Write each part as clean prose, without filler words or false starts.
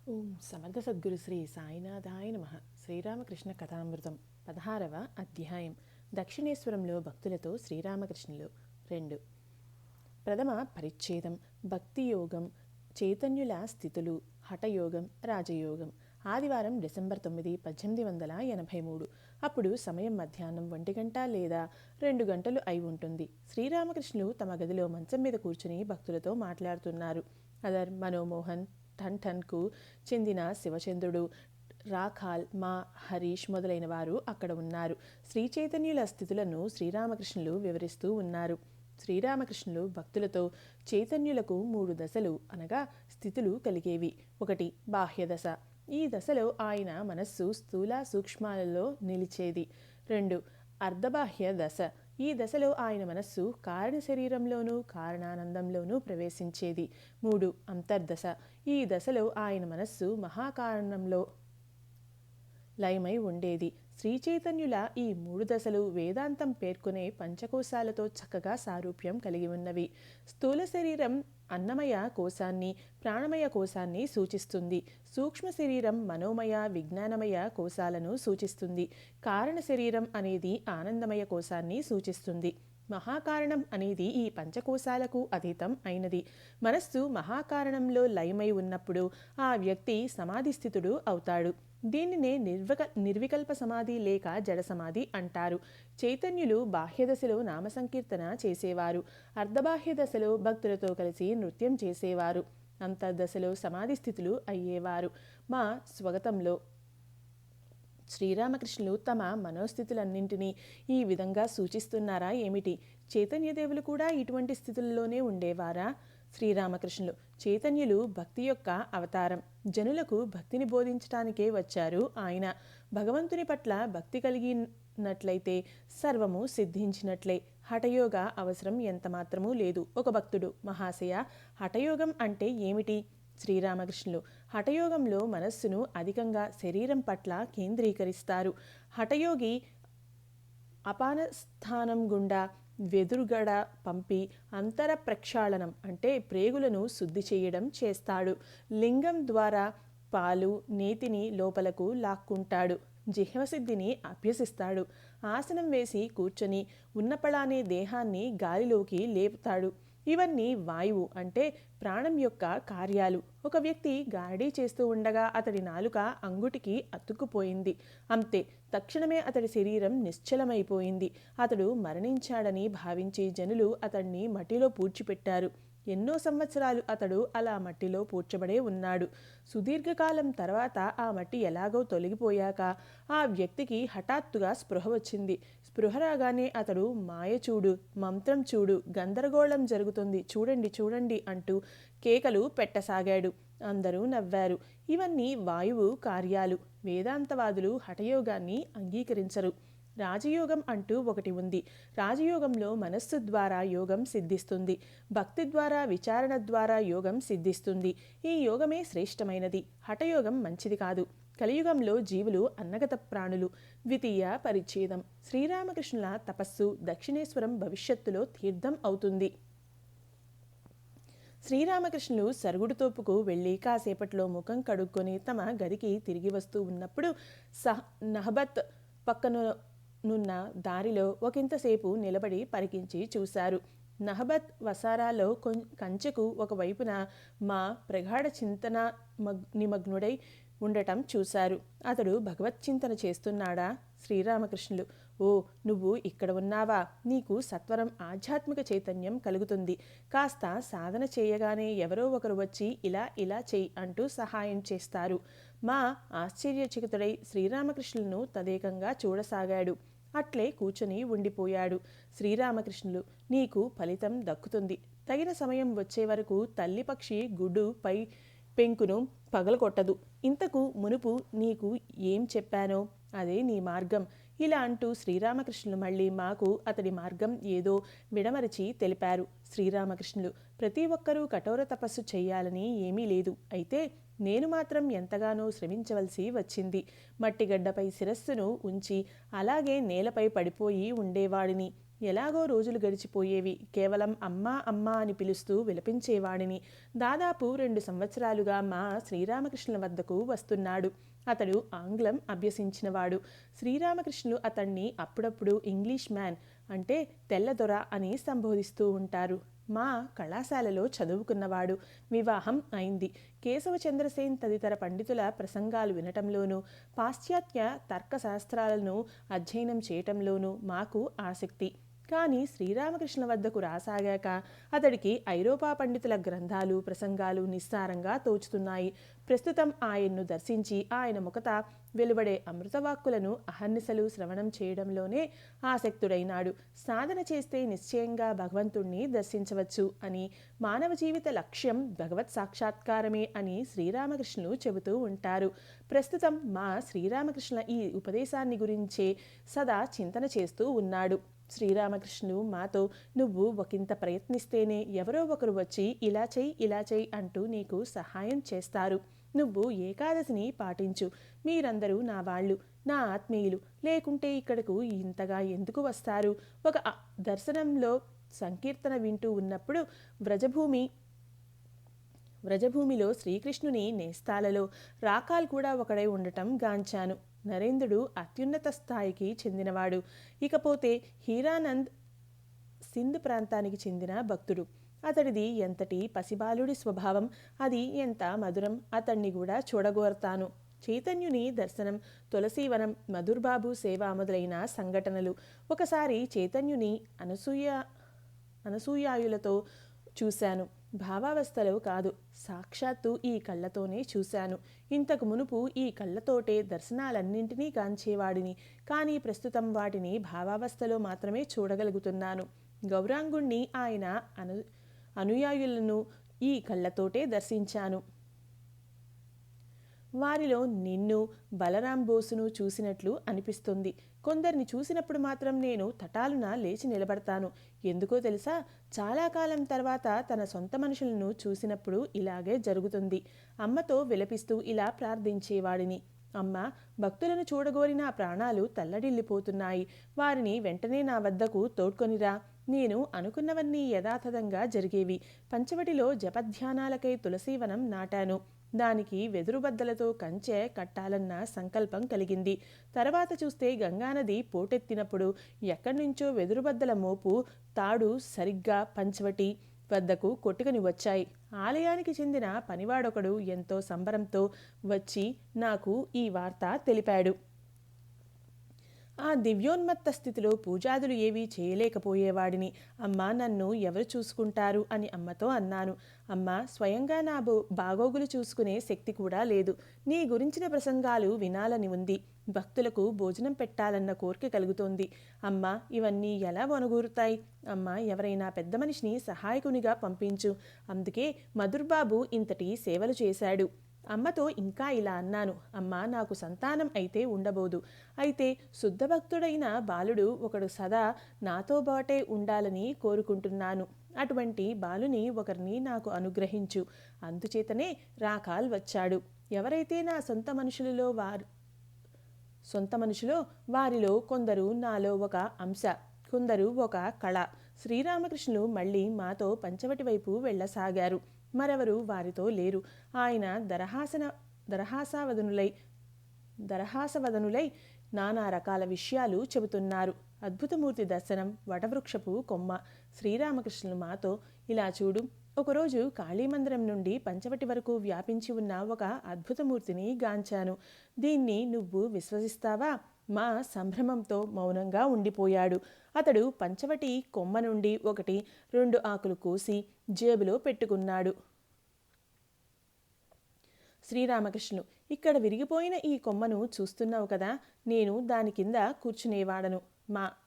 ఓం సమర్థ సద్గురు శ్రీ సాయినాథాయ నమః. శ్రీరామకృష్ణ కథామృతం 16వ అధ్యాయం. దక్షిణేశ్వరంలో భక్తులతో శ్రీరామకృష్ణులు 2. ప్రథమ పరిచ్ఛేదం. భక్తి యోగం, చైతన్యుల స్థితులు, హఠయోగం, రాజయోగం. ఆదివారం డిసెంబర్ 9, 1883. అప్పుడు సమయం మధ్యాహ్నం 1 గంట లేదా 2 గంటలు అయి ఉంటుంది. శ్రీరామకృష్ణులు తమ గదిలో మంచం మీద కూర్చుని భక్తులతో మాట్లాడుతున్నారు. అదర్, మనోమోహన్, టన్కు చెందిన శివచంద్రుడు, రాఖాల్, మా హరీష్ మొదలైన వారు అక్కడ ఉన్నారు. శ్రీ చైతన్యుల స్థితులను శ్రీరామకృష్ణులు వివరిస్తూ ఉన్నారు. శ్రీరామకృష్ణులు భక్తులతో చైతన్యులకు 3 దశలు అనగా స్థితులు కలిగేవి. 1. బాహ్య దశ. ఈ దశలో ఆయన మనస్సు స్థూల సూక్ష్మాలలో నిలిచేది. 2. అర్ధబాహ్య దశ. ఈ దశలో ఆయన మనస్సు కారణ శరీరంలోనూ కారణానందంలోనూ ప్రవేశించేది. 3. అంతర్దశ. ఈ దశలో ఆయన మనస్సు మహాకారణంలో లయమై ఉండేది. శ్రీ చైతన్యుల ఈ 3 దశలు వేదాంతం పేర్కొనే పంచకోశాలతో చక్కగా సారూప్యం కలిగి ఉన్నవి. స్థూల శరీరం అన్నమయ కోశాన్ని, ప్రాణమయ కోశాన్ని సూచిస్తుంది. సూక్ష్మ శరీరం మనోమయ, విజ్ఞానమయ కోశాలను సూచిస్తుంది. కారణ శరీరం అనేది ఆనందమయ కోశాన్ని సూచిస్తుంది. మహాకారణం అనేది ఈ పంచకోశాలకు అతీతం అయినది. మనస్సు మహాకారణంలో లయమై ఉన్నప్పుడు ఆ వ్యక్తి సమాధిస్థితుడు అవుతాడు. దీనినే నిర్వికల్ప సమాధి లేక జడ సమాధి అంటారు. చైతన్యులు బాహ్యదశలో నామ సంకీర్తన చేసేవారు. అర్ధబాహ్య దశలో భక్తులతో కలిసి నృత్యం చేసేవారు. అంతర్దశలో సమాధి స్థితులు అయ్యేవారు. మా స్వగతంలో శ్రీరామకృష్ణులు తమ మనోస్థితులన్నింటినీ ఈ విధంగా సూచిస్తున్నారా ఏమిటి? చైతన్యదేవులు కూడా ఇటువంటి స్థితుల్లోనే ఉండేవారా? శ్రీరామకృష్ణులు చైతన్యులు భక్తి యొక్క అవతారం. జనులకు భక్తిని బోధించటానికే వచ్చారు ఆయన. భగవంతుని పట్ల భక్తి కలిగినట్లయితే సర్వము సిద్ధించినట్లే. హఠయోగ అవసరం ఎంతమాత్రమూ లేదు. ఒక భక్తుడు, మహాశయ, హఠయోగం అంటే ఏమిటి? శ్రీరామకృష్ణులు హఠయోగంలో మనస్సును అధికంగా శరీరం పట్ల కేంద్రీకరిస్తారు. హఠయోగి అపానస్థానం గుండా వెదురుగడ పంపి అంతర ప్రక్షాళనం అంటే ప్రేగులను శుద్ధి చేయడం చేస్తాడు. లింగం ద్వారా పాలు, నేతిని లోపలకు లాక్కుంటాడు. జిహ్వసిద్ధిని అభ్యసిస్తాడు. ఆసనం వేసి కూర్చొని ఉన్నపళానే దేహాన్ని గాలిలోకి లేపుతాడు. ఇవన్నీ వాయువు అంటే ప్రాణం యొక్క కార్యాలు. ఒక వ్యక్తి గారడీ చేస్తూ ఉండగా అతడి నాలుక అంగుటికి అతుక్కుపోయింది. అంతే, తక్షణమే అతడి శరీరం నిశ్చలమైపోయింది. అతడు మరణించాడని భావించి జనులు అతడిని మట్టిలో పూడ్చిపెట్టారు. ఎన్నో సంవత్సరాలు అతడు అలా మట్టిలో పూడ్చబడే ఉన్నాడు. సుదీర్ఘకాలం తర్వాత ఆ మట్టి ఎలాగో తొలగిపోయాక ఆ వ్యక్తికి హఠాత్తుగా స్పృహ వచ్చింది. స్పృహ రాగానే అతడు మాయ చూడు, మంత్రం చూడు, గందరగోళం జరుగుతుంది, చూడండి చూడండి అంటూ కేకలు పెట్టసాగాడు. అందరూ నవ్వారు. ఇవన్నీ వాయువు కార్యాలు. వేదాంతవాదులు హఠయోగాన్ని అంగీకరించరు. రాజయోగం అంటూ ఒకటి ఉంది. రాజయోగంలో మనస్సు ద్వారా యోగం సిద్ధిస్తుంది. భక్తి ద్వారా, విచారణ ద్వారా యోగం సిద్ధిస్తుంది. ఈ యోగమే శ్రేష్టమైనది. హఠయోగం మంచిది కాదు. కలియుగంలో జీవులు అన్నగత ప్రాణులు. ద్వితీయ పరిచ్ఛేదం. శ్రీరామకృష్ణుల తపస్సు దక్షిణేశ్వరం భవిష్యత్తులో తీర్థం అవుతుంది. శ్రీరామకృష్ణులు సరుగుడుతోపుకు వెళ్ళి కాసేపట్లో ముఖం కడుక్కొని తమ గదికి తిరిగి వస్తూ ఉన్నప్పుడు నహబత్ పక్కనున్న దారిలో ఒకంతసేపు నిలబడి పరికించి చూశారు. నహబత్ వసారాలో కంచెకు ఒకవైపున మా ప్రగాఢ చింతన నిమగ్నుడై ఉండటం చూశారు. అతడు భగవత్ చింతన చేస్తున్నాడా? శ్రీరామకృష్ణులు ఓ, నువ్వు ఇక్కడ ఉన్నావా? నీకు సత్వరం ఆధ్యాత్మిక చైతన్యం కలుగుతుంది. కాస్త సాధన చేయగానే ఎవరో ఒకరు వచ్చి ఇలా ఇలా చెయ్యి అంటూ సహాయం చేస్తారు. మా ఆశ్చర్యచకితుడై శ్రీరామకృష్ణులను తదేకంగా చూడసాగాడు. అట్లే కూర్చొని ఉండిపోయాడు. శ్రీరామకృష్ణులు నీకు ఫలితం దక్కుతుంది. తగిన సమయం వచ్చే వరకు తల్లి పక్షి గుడ్డు పై పెంకును పగలగొట్టదు. ఇంతకు మునుపు నీకు ఏం చెప్పానో అదే నీ మార్గం. ఇలా అంటూ శ్రీరామకృష్ణులు మళ్ళీ మాకు అతడి మార్గం ఏదో విడమరచి తెలిపారు. శ్రీరామకృష్ణులు ప్రతి ఒక్కరూ కఠోర తపస్సు చెయ్యాలని ఏమీ లేదు. అయితే నేను మాత్రం ఎంతగానో శ్రమించవలసి వచ్చింది. మట్టిగడ్డపై శిరస్సును ఉంచి అలాగే నేలపై పడిపోయి ఉండేవాడిని. ఎలాగో రోజులు గడిచిపోయేవి. కేవలం అమ్మా అమ్మా అని పిలుస్తూ విలపించేవాడిని. దాదాపు 2 సంవత్సరాలుగా మా శ్రీరామకృష్ణుల వద్దకు వస్తున్నాడు. అతడు ఆంగ్లం అభ్యసించినవాడు. శ్రీరామకృష్ణులు అతన్ని అప్పుడప్పుడు ఇంగ్లీష్ మ్యాన్ అంటే తెల్లదొర అని సంబోధిస్తూ ఉంటారు. మా కళాశాలలో చదువుకున్నవాడు. వివాహం అయింది. కేశవచంద్రసేన్ తదితర పండితుల ప్రసంగాలు వినటంలోనూ, పాశ్చాత్య తర్కశాస్త్రాలను అధ్యయనం చేయటంలోనూ మాకు ఆసక్తి. కానీ శ్రీరామకృష్ణ వద్దకు రాసాగాక అతడికి ఐరోపా పండితుల గ్రంథాలు, ప్రసంగాలు నిస్సారంగా తోచుతున్నాయి. ప్రస్తుతం ఆయన్ను దర్శించి ఆయన ముఖత వెలువడే అమృతవాక్కులను అహర్నిశలు శ్రవణం చేయడంలోనే ఆసక్తుడైనాడు. సాధన చేస్తే నిశ్చయంగా భగవంతుణ్ణి దర్శించవచ్చు అని, మానవ జీవిత లక్ష్యం భగవత్ సాక్షాత్కారమే అని శ్రీరామకృష్ణులు చెబుతూ ఉంటారు. ప్రస్తుతం మా శ్రీరామకృష్ణ ఈ ఉపదేశాన్ని గురించే సదా చింతన చేస్తూ ఉన్నాడు. శ్రీరామకృష్ణులు మాతో, నువ్వు ఒకంత ప్రయత్నిస్తేనే ఎవరో ఒకరు వచ్చి ఇలా చెయ్యి అంటూ నీకు సహాయం చేస్తారు. నువ్వు ఏకాదశిని పాటించు. మీరందరూ నా వాళ్ళు, నా ఆత్మీయులు. లేకుంటే ఇక్కడకు ఇంతగా ఎందుకు వస్తారు? ఒక దర్శనంలో సంకీర్తన వింటూ ఉన్నప్పుడు వ్రజభూమిలో శ్రీకృష్ణుని నేస్తాలలో రాకాల్ కూడా ఒకడై ఉండటం గాంచాను. నరేంద్రుడు అత్యున్నత స్థాయికి చెందినవాడు. ఇకపోతే హీరానంద్ సింధ్ ప్రాంతానికి చెందిన భక్తుడు. అతడిది ఎంతటి పసిబాలుడి స్వభావం, అది ఎంత మధురం. అతన్ని కూడా చూడగోరతాను. చైతన్యుని దర్శనం, తులసీవనం, మధుర్బాబు సేవ మొదలైన సంఘటనలు. ఒకసారి చైతన్యుని అనసూయాయులతో చూశాను. భావావస్థలో కాదు, సాక్షాత్తు ఈ కళ్ళతోనే చూశాను. ఇంతకు మునుపు ఈ కళ్ళతోటే దర్శనాలన్నింటినీ గాంచేవాడిని. కానీ ప్రస్తుతం వాటిని భావావస్థలో మాత్రమే చూడగలుగుతున్నాను. గౌరాంగుణ్ణి, ఆయన అనుయాయులను ఈ కళ్ళతోటే దర్శించాను. వారిలో నిన్ను, బలరాం బోసును చూసినట్లు అనిపిస్తుంది. కొందరిని చూసినప్పుడు మాత్రం నేను తటాలున లేచి నిలబడతాను. ఎందుకో తెలుసా? చాలా కాలం తర్వాత తన సొంత మనుషులను చూసినప్పుడు ఇలాగే జరుగుతుంది. అమ్మతో విలపిస్తూ ఇలా ప్రార్థించేవాడిని. అమ్మ, భక్తులను చూడగోరి నా ప్రాణాలు తల్లడిల్లిపోతున్నాయి. వారిని వెంటనే నా వద్దకు తోడ్కొనిరా. నేను అనుకున్నవన్నీ యథాతథంగా జరిగేవి. పంచవటిలో జపధ్యానాలకై తులసీవనం నాటాను. దానికి వెదురుబద్దలతో కంచె కట్టాలన్న సంకల్పం కలిగింది. తర్వాత చూస్తే గంగానది పోటెత్తినప్పుడు ఎక్కడి నుంచో వెదురుబద్దల మోపు తాడు సరిగ్గా పంచవటి వద్దకు కొట్టుకుని వచ్చాయి. ఆలయానికి చెందిన పనివాడొకడు ఎంతో సంబరంతో వచ్చి నాకు ఈ వార్త తెలిపాడు. ఆ దివ్యోన్మత్త స్థితిలో పూజాదులు ఏవీ చేయలేకపోయేవాడిని. అమ్మ, నన్ను ఎవరు చూసుకుంటారు అని అమ్మతో అన్నాను. అమ్మ, స్వయంగా నా బాగోగులు చూసుకునే శక్తి కూడా లేదు. నీ గురించిన ప్రసంగాలు వినాలని ఉంది. భక్తులకు భోజనం పెట్టాలన్న కోరిక కలుగుతోంది. అమ్మ, ఇవన్నీ ఎలా వనగూరుతాయి? అమ్మ, ఎవరైనా పెద్ద మనిషిని సహాయకునిగా పంపించు. అందుకే మధుర్బాబు ఇంతటి సేవలు చేశాడు. అమ్మతో ఇంకా ఇలా అన్నాను. అమ్మ, నాకు సంతానం అయితే ఉండబోదు. అయితే శుద్ధభక్తుడైన బాలుడు ఒకడు సదా నాతో బాటే ఉండాలని కోరుకుంటున్నాను. అటువంటి బాలుని ఒకరిని నాకు అనుగ్రహించు. అందుచేతనే రాకాల్ వచ్చాడు. ఎవరైతే నా సొంత మనుషులో వారిలో కొందరు నాలో ఒక అంశ, కొందరు ఒక కళ. శ్రీరామకృష్ణులు మళ్ళీ మాతో పంచవటి వైపు వెళ్ళసాగారు. మరెవరు వారితో లేరు. ఆయన దరహాసవదనులై నానా రకాల విషయాలు చెబుతున్నారు. అద్భుతమూర్తి దర్శనం, వటవృక్షపు కొమ్మ. శ్రీరామకృష్ణులు మాతో, ఇలా చూడు, ఒకరోజు కాళీమందిరం నుండి పంచవటి వరకు వ్యాపించి ఉన్న ఒక అద్భుతమూర్తిని గాంచాను. దీన్ని నువ్వు విశ్వసిస్తావా? మా సంభ్రమంతో మౌనంగా ఉండిపోయాడు. అతడు పంచవటి కొమ్మ నుండి 1-2 ఆకులు కోసి జేబులో పెట్టుకున్నాడు. శ్రీరామకృష్ణులు, ఇక్కడ విరిగిపోయిన ఈ కొమ్మను చూస్తున్నావు కదా, నేను దాని కింద కూర్చునేవాడను.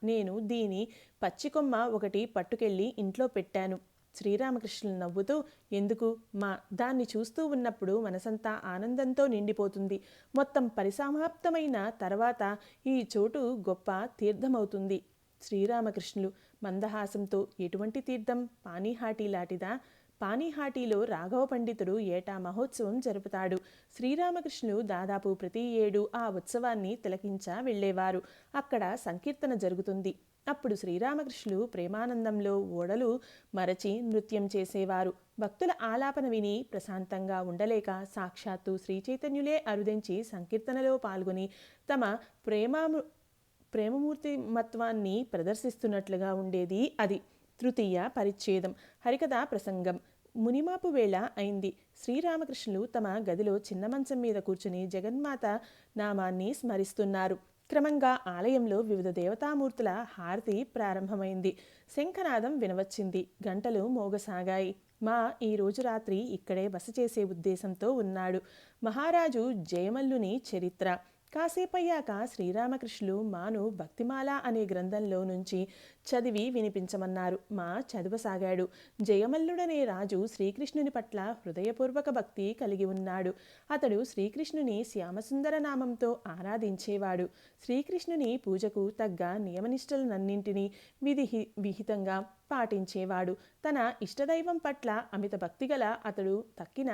నేను దీని పచ్చి కొమ్మ ఒకటి పట్టుకెళ్ళి ఇంట్లో పెట్టాను. శ్రీరామకృష్ణులు నవ్వుతూ, ఎందుకు? దాన్ని చూస్తూ ఉన్నప్పుడు మనసంతా ఆనందంతో నిండిపోతుంది. మొత్తం పరిసమాప్తమైన తర్వాత ఈ చోటు గొప్ప తీర్థమవుతుంది. శ్రీరామకృష్ణులు మందహాసంతో, ఎటువంటి తీర్థం? పానీహాటీ లాంటిదా? పానీహాటీలో రాఘవ పండితుడు ఏటా మహోత్సవం జరుపుతాడు. శ్రీరామకృష్ణులు దాదాపు ప్రతి ఏడు ఆ ఉత్సవాన్ని తిలకించ వెళ్ళేవారు. అక్కడ సంకీర్తన జరుగుతుంది. అప్పుడు శ్రీరామకృష్ణులు ప్రేమానందంలో ఓడలు మరచి నృత్యం చేసేవారు. భక్తుల ఆలాపన విని ప్రశాంతంగా ఉండలేక సాక్షాత్తు శ్రీచైతన్యులే అరుదించి సంకీర్తనలో పాల్గొని తమ ప్రేమమూర్తిమత్వాన్ని ప్రదర్శిస్తున్నట్లుగా ఉండేది అది. తృతీయ పరిచ్ఛేదం. హరికథా ప్రసంగం. మునిమాపు వేళ అయింది. శ్రీరామకృష్ణులు తమ గదిలో చిన్న మంచం మీద కూర్చుని జగన్మాత నామాన్ని స్మరిస్తున్నారు. క్రమంగా ఆలయంలో వివిధ దేవతామూర్తుల హారతి ప్రారంభమైంది. శంఖనాదం వినవచ్చింది. గంటలు మోగసాగాయి. మా ఈ రోజు రాత్రి ఇక్కడే బస చేసే ఉద్దేశంతో ఉన్నాడు. మహారాజు జయమల్లుని చరిత్ర. కాసేపయ్యాక శ్రీరామకృష్ణులు మాను భక్తిమాల అనే గ్రంథంలో నుంచి చదివి వినిపించమన్నారు. మా చదవసాగాడు. జయమల్లుడనే రాజు శ్రీకృష్ణుని పట్ల హృదయపూర్వక భక్తి కలిగి ఉన్నాడు. అతడు శ్రీకృష్ణుని శ్యామసుందర నామంతో ఆరాధించేవాడు. శ్రీకృష్ణుని పూజకు తగ్గ నియమనిష్టలనన్నింటినీ విహితంగా పాటించేవాడు. తన ఇష్టదైవం పట్ల అమిత భక్తిగల అతడు తక్కిన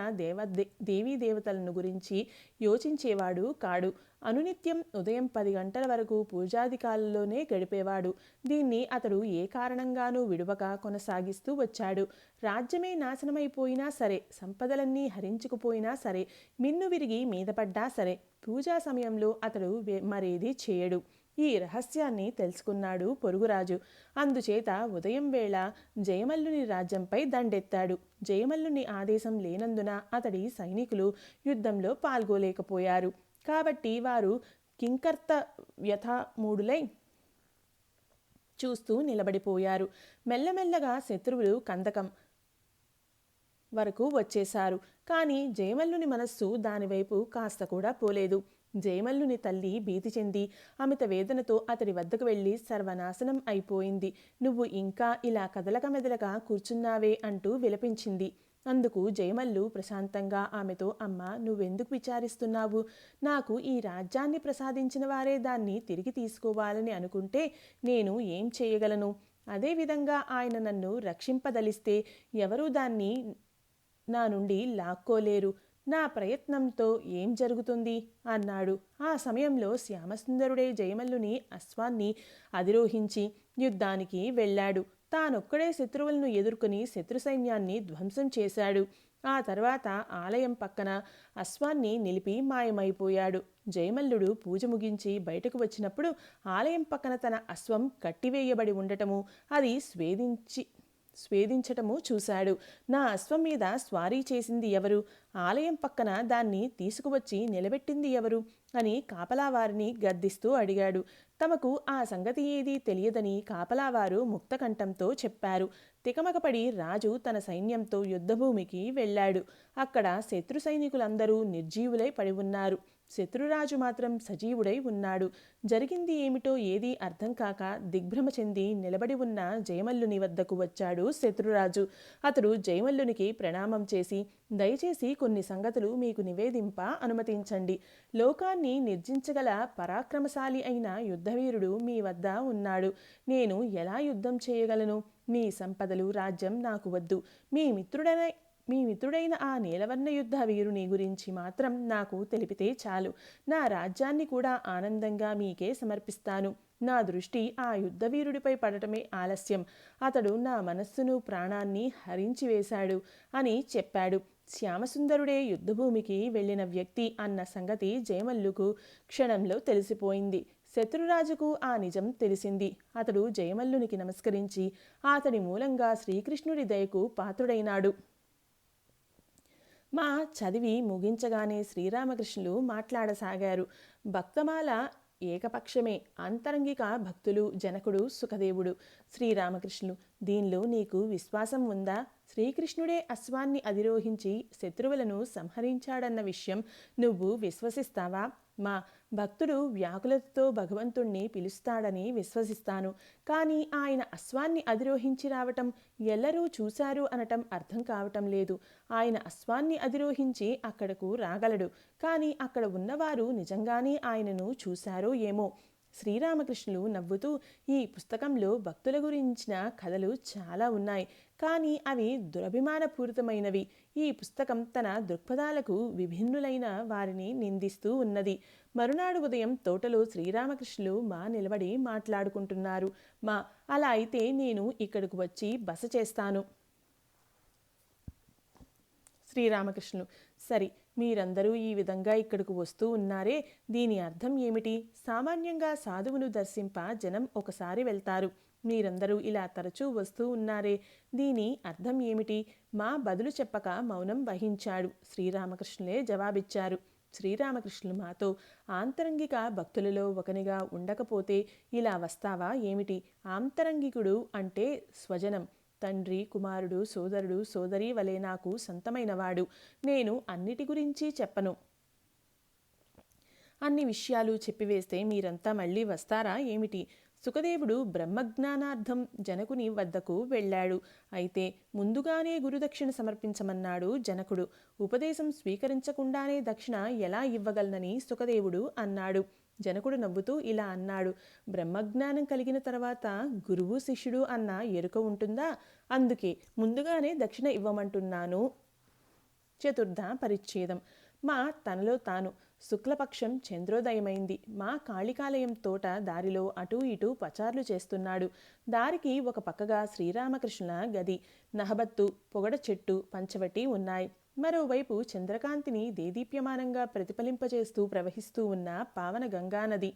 దేవీ దేవతలను గురించి యోచించేవాడు కాడు. అనునిత్యం ఉదయం 10 గంటల వరకు పూజాధికారుల్లోనే గడిపేవాడు. దీన్ని అతడు ఏ కారణంగానూ విడువక కొనసాగిస్తూ వచ్చాడు. రాజ్యమే నాశనమైపోయినా సరే, సంపదలన్నీ హరించుకుపోయినా సరే, మిన్ను విరిగి మీదపడ్డా సరే, పూజా సమయంలో అతడు మరేదీ చేయడు. ఈ రహస్యాన్ని తెలుసుకున్నాడు పొరుగురాజు. అందుచేత ఉదయం వేళ జయమల్లుని రాజ్యంపై దండెత్తాడు. జయమల్లుని ఆదేశం లేనందున అతడి సైనికులు యుద్ధంలో పాల్గొలేకపోయారు. కాబట్టి వారు కింకర్త వ్యథామూఢులై చూస్తూ నిలబడిపోయారు. మెల్లమెల్లగా శత్రువులు కందకం వరకు వచ్చేశారు. కానీ జయమల్లుని మనస్సు దానివైపు కాస్త కూడా పోలేదు. జయమల్లుని తల్లి భీతి చెంది అమిత వేదనతో అతడి వద్దకు వెళ్ళి సర్వనాశనం అయిపోయింది. నువ్వు ఇంకా ఇలా కదలక మెదలక కూర్చున్నావే అంటూ విలపించింది. అందుకు జయమల్లు ప్రశాంతంగా ఆమెతో, అమ్మ, నువ్వెందుకు విచారిస్తున్నావు? నాకు ఈ రాజ్యాన్ని ప్రసాదించిన వారే దాన్ని తిరిగి తీసుకోవాలని అనుకుంటే నేను ఏం చేయగలను? అదేవిధంగా ఆయన నన్ను రక్షింపదలిస్తే ఎవరూ దాన్ని నా నుండి లాక్కోలేరు. నా ప్రయత్నంతో ఏం జరుగుతుంది అన్నాడు. ఆ సమయంలో శ్యామసుందరుడే జయమల్లుని అశ్వాన్ని అధిరోహించి యుద్ధానికి వెళ్ళాడు. తానొక్కడే శత్రువులను ఎదుర్కొని శత్రు సైన్యాన్ని ధ్వంసం చేశాడు. ఆ తర్వాత ఆలయం పక్కన అశ్వాన్ని నిలిపి మాయమైపోయాడు. జయమల్లుడు పూజ ముగించి బయటకు వచ్చినప్పుడు ఆలయం పక్కన తన అశ్వం కట్టివేయబడి ఉండటము, అది స్వేదించటము చూశాడు. నా అశ్వం మీద స్వారీ చేసింది ఎవరు? ఆలయం పక్కన దాన్ని తీసుకువచ్చి నిలబెట్టింది ఎవరు అని కాపలావారిని గద్దిస్తూ అడిగాడు. తమకు ఆ సంగతి ఏదీ తెలియదని కాపలావారు ముక్తకంఠంతో చెప్పారు. తికమకపడి రాజు తన సైన్యంతో యుద్ధభూమికి వెళ్ళాడు. అక్కడ శత్రు సైనికులందరూ నిర్జీవులై పడి ఉన్నారు. శత్రురాజు మాత్రం సజీవుడై ఉన్నాడు. జరిగింది ఏమిటో ఏదీ అర్థం కాక దిగ్భ్రమ చెంది నిలబడి ఉన్న జయమల్లుని వద్దకు వచ్చాడు శత్రురాజు. అతడు జయమల్లునికి ప్రణామం చేసి, దయచేసి కొన్ని సంగతులు మీకు నివేదింప అనుమతించండి. లోకాన్ని నిర్జించగల పరాక్రమశాలి అయిన యుద్ధవీరుడు మీ వద్ద ఉన్నాడు. నేను ఎలా యుద్ధం చేయగలను? మీ సంపదలు, రాజ్యం నాకు వద్దు. మీ మిత్రుడైన ఆ నీలవర్ణ యుద్ధ వీరుని గురించి మాత్రం నాకు తెలిపితే చాలు. నా రాజ్యాన్ని కూడా ఆనందంగా మీకే సమర్పిస్తాను. నా దృష్టి ఆ యుద్ధవీరుడిపై పడటమే ఆలస్యం. అతడు నా మనస్సును, ప్రాణాన్ని హరించి వేశాడు అని చెప్పాడు. శ్యామసుందరుడే యుద్ధభూమికి వెళ్ళిన వ్యక్తి అన్న సంగతి జయమల్లుకు క్షణంలో తెలిసిపోయింది. శత్రురాజుకు ఆ నిజం తెలిసింది. అతడు జయమల్లునికి నమస్కరించి అతడి మూలంగా శ్రీకృష్ణుడి దయకు పాత్రుడైనాడు. మా చదివి ముగించగానే శ్రీరామకృష్ణులు మాట్లాడసాగారు. భక్తమాల ఏకపక్షమే. ఆంతరంగిక భక్తులు జనకుడు, సుఖదేవుడు. శ్రీరామకృష్ణులు: దీనిలో నీకు విశ్వాసం ఉందా? శ్రీకృష్ణుడే అశ్వాన్ని అధిరోహించి శత్రువులను సంహరించాడన్న విషయం నువ్వు విశ్వసిస్తావా? మా భక్తుడు వ్యాకులతతో భగవంతుణ్ణి పిలుస్తాడని విశ్వసిస్తాను. కానీ ఆయన అశ్వాన్ని అధిరోహించి రావటం, ఎల్లరూ చూశారు అనటం అర్థం కావటం లేదు. ఆయన అశ్వాన్ని అధిరోహించి అక్కడకు రాగలడు. కానీ అక్కడ ఉన్నవారు నిజంగానే ఆయనను చూశారో ఏమో. శ్రీరామకృష్ణులు నవ్వుతూ, ఈ పుస్తకంలో భక్తుల గురించిన కథలు చాలా ఉన్నాయి. కానీ అవి దురభిమానపూరితమైనవి. ఈ పుస్తకం తన దృక్పథాలకు విభిన్నులైన వారిని నిందిస్తూ ఉన్నది. మరునాడు ఉదయం తోటలో శ్రీరామకృష్ణులు మా నిలబడి మాట్లాడుకుంటున్నారు. మా అలా అయితే నేను ఇక్కడకు వచ్చి బస చేస్తాను. శ్రీరామకృష్ణులు: సరి, మీరందరూ ఈ విధంగా ఇక్కడకు వస్తూ ఉన్నారే, దీని అర్థం ఏమిటి? సామాన్యంగా సాధువును దర్శింప జనం ఒకసారి వెళ్తారు. మీరందరూ ఇలా తరచూ వస్తూ ఉన్నారే, దీని అర్థం ఏమిటి? మా బదులు చెప్పక మౌనం వహించాడు. శ్రీరామకృష్ణులే జవాబిచ్చారు. శ్రీరామకృష్ణులు మాతో ఆంతరంగిక భక్తులలో ఒకనిగా ఉండకపోతే ఇలా వస్తావా ఏమిటి? ఆంతరంగికుడు అంటే స్వజనం. తండ్రి, కుమారుడు, సోదరుడు, సోదరి వలె నాకు సంతమైనవాడు. నేను అన్నిటి గురించి చెప్పను. అన్ని విషయాలు చెప్పివేస్తే మీరంతా మళ్ళీ వస్తారా ఏమిటి? సుఖదేవుడు బ్రహ్మజ్ఞానార్థం జనకుని వద్దకు వెళ్ళాడు. అయితే ముందుగానే గురుదక్షిణ సమర్పించమన్నాడు జనకుడు. ఉపదేశం స్వీకరించకుండానే దక్షిణ ఎలా ఇవ్వగలనని సుఖదేవుడు అన్నాడు. జనకుడు నవ్వుతూ ఇలా అన్నాడు: బ్రహ్మజ్ఞానం కలిగిన తర్వాత గురువు శిష్యుడు అన్న ఎరుక ఉంటుందా? అందుకే ముందుగానే దక్షిణ ఇవ్వమంటున్నాను. చతుర్థ పరిచ్ఛేదం. మా తనలో తాను. శుక్లపక్షం చంద్రోదయమైంది. మా కాళికాలయం తోట దారిలో అటూ ఇటూ పచార్లు చేస్తున్నాడు. దారికి ఒక పక్కగా శ్రీరామకృష్ణుల గది, నహబత్తు, పొగడ చెట్టు, పంచవటి ఉన్నాయి. మరోవైపు చంద్రకాంతిని దేదీప్యమానంగా ప్రతిఫలింపచేస్తూ ప్రవహిస్తూ ఉన్న పావన గంగానది.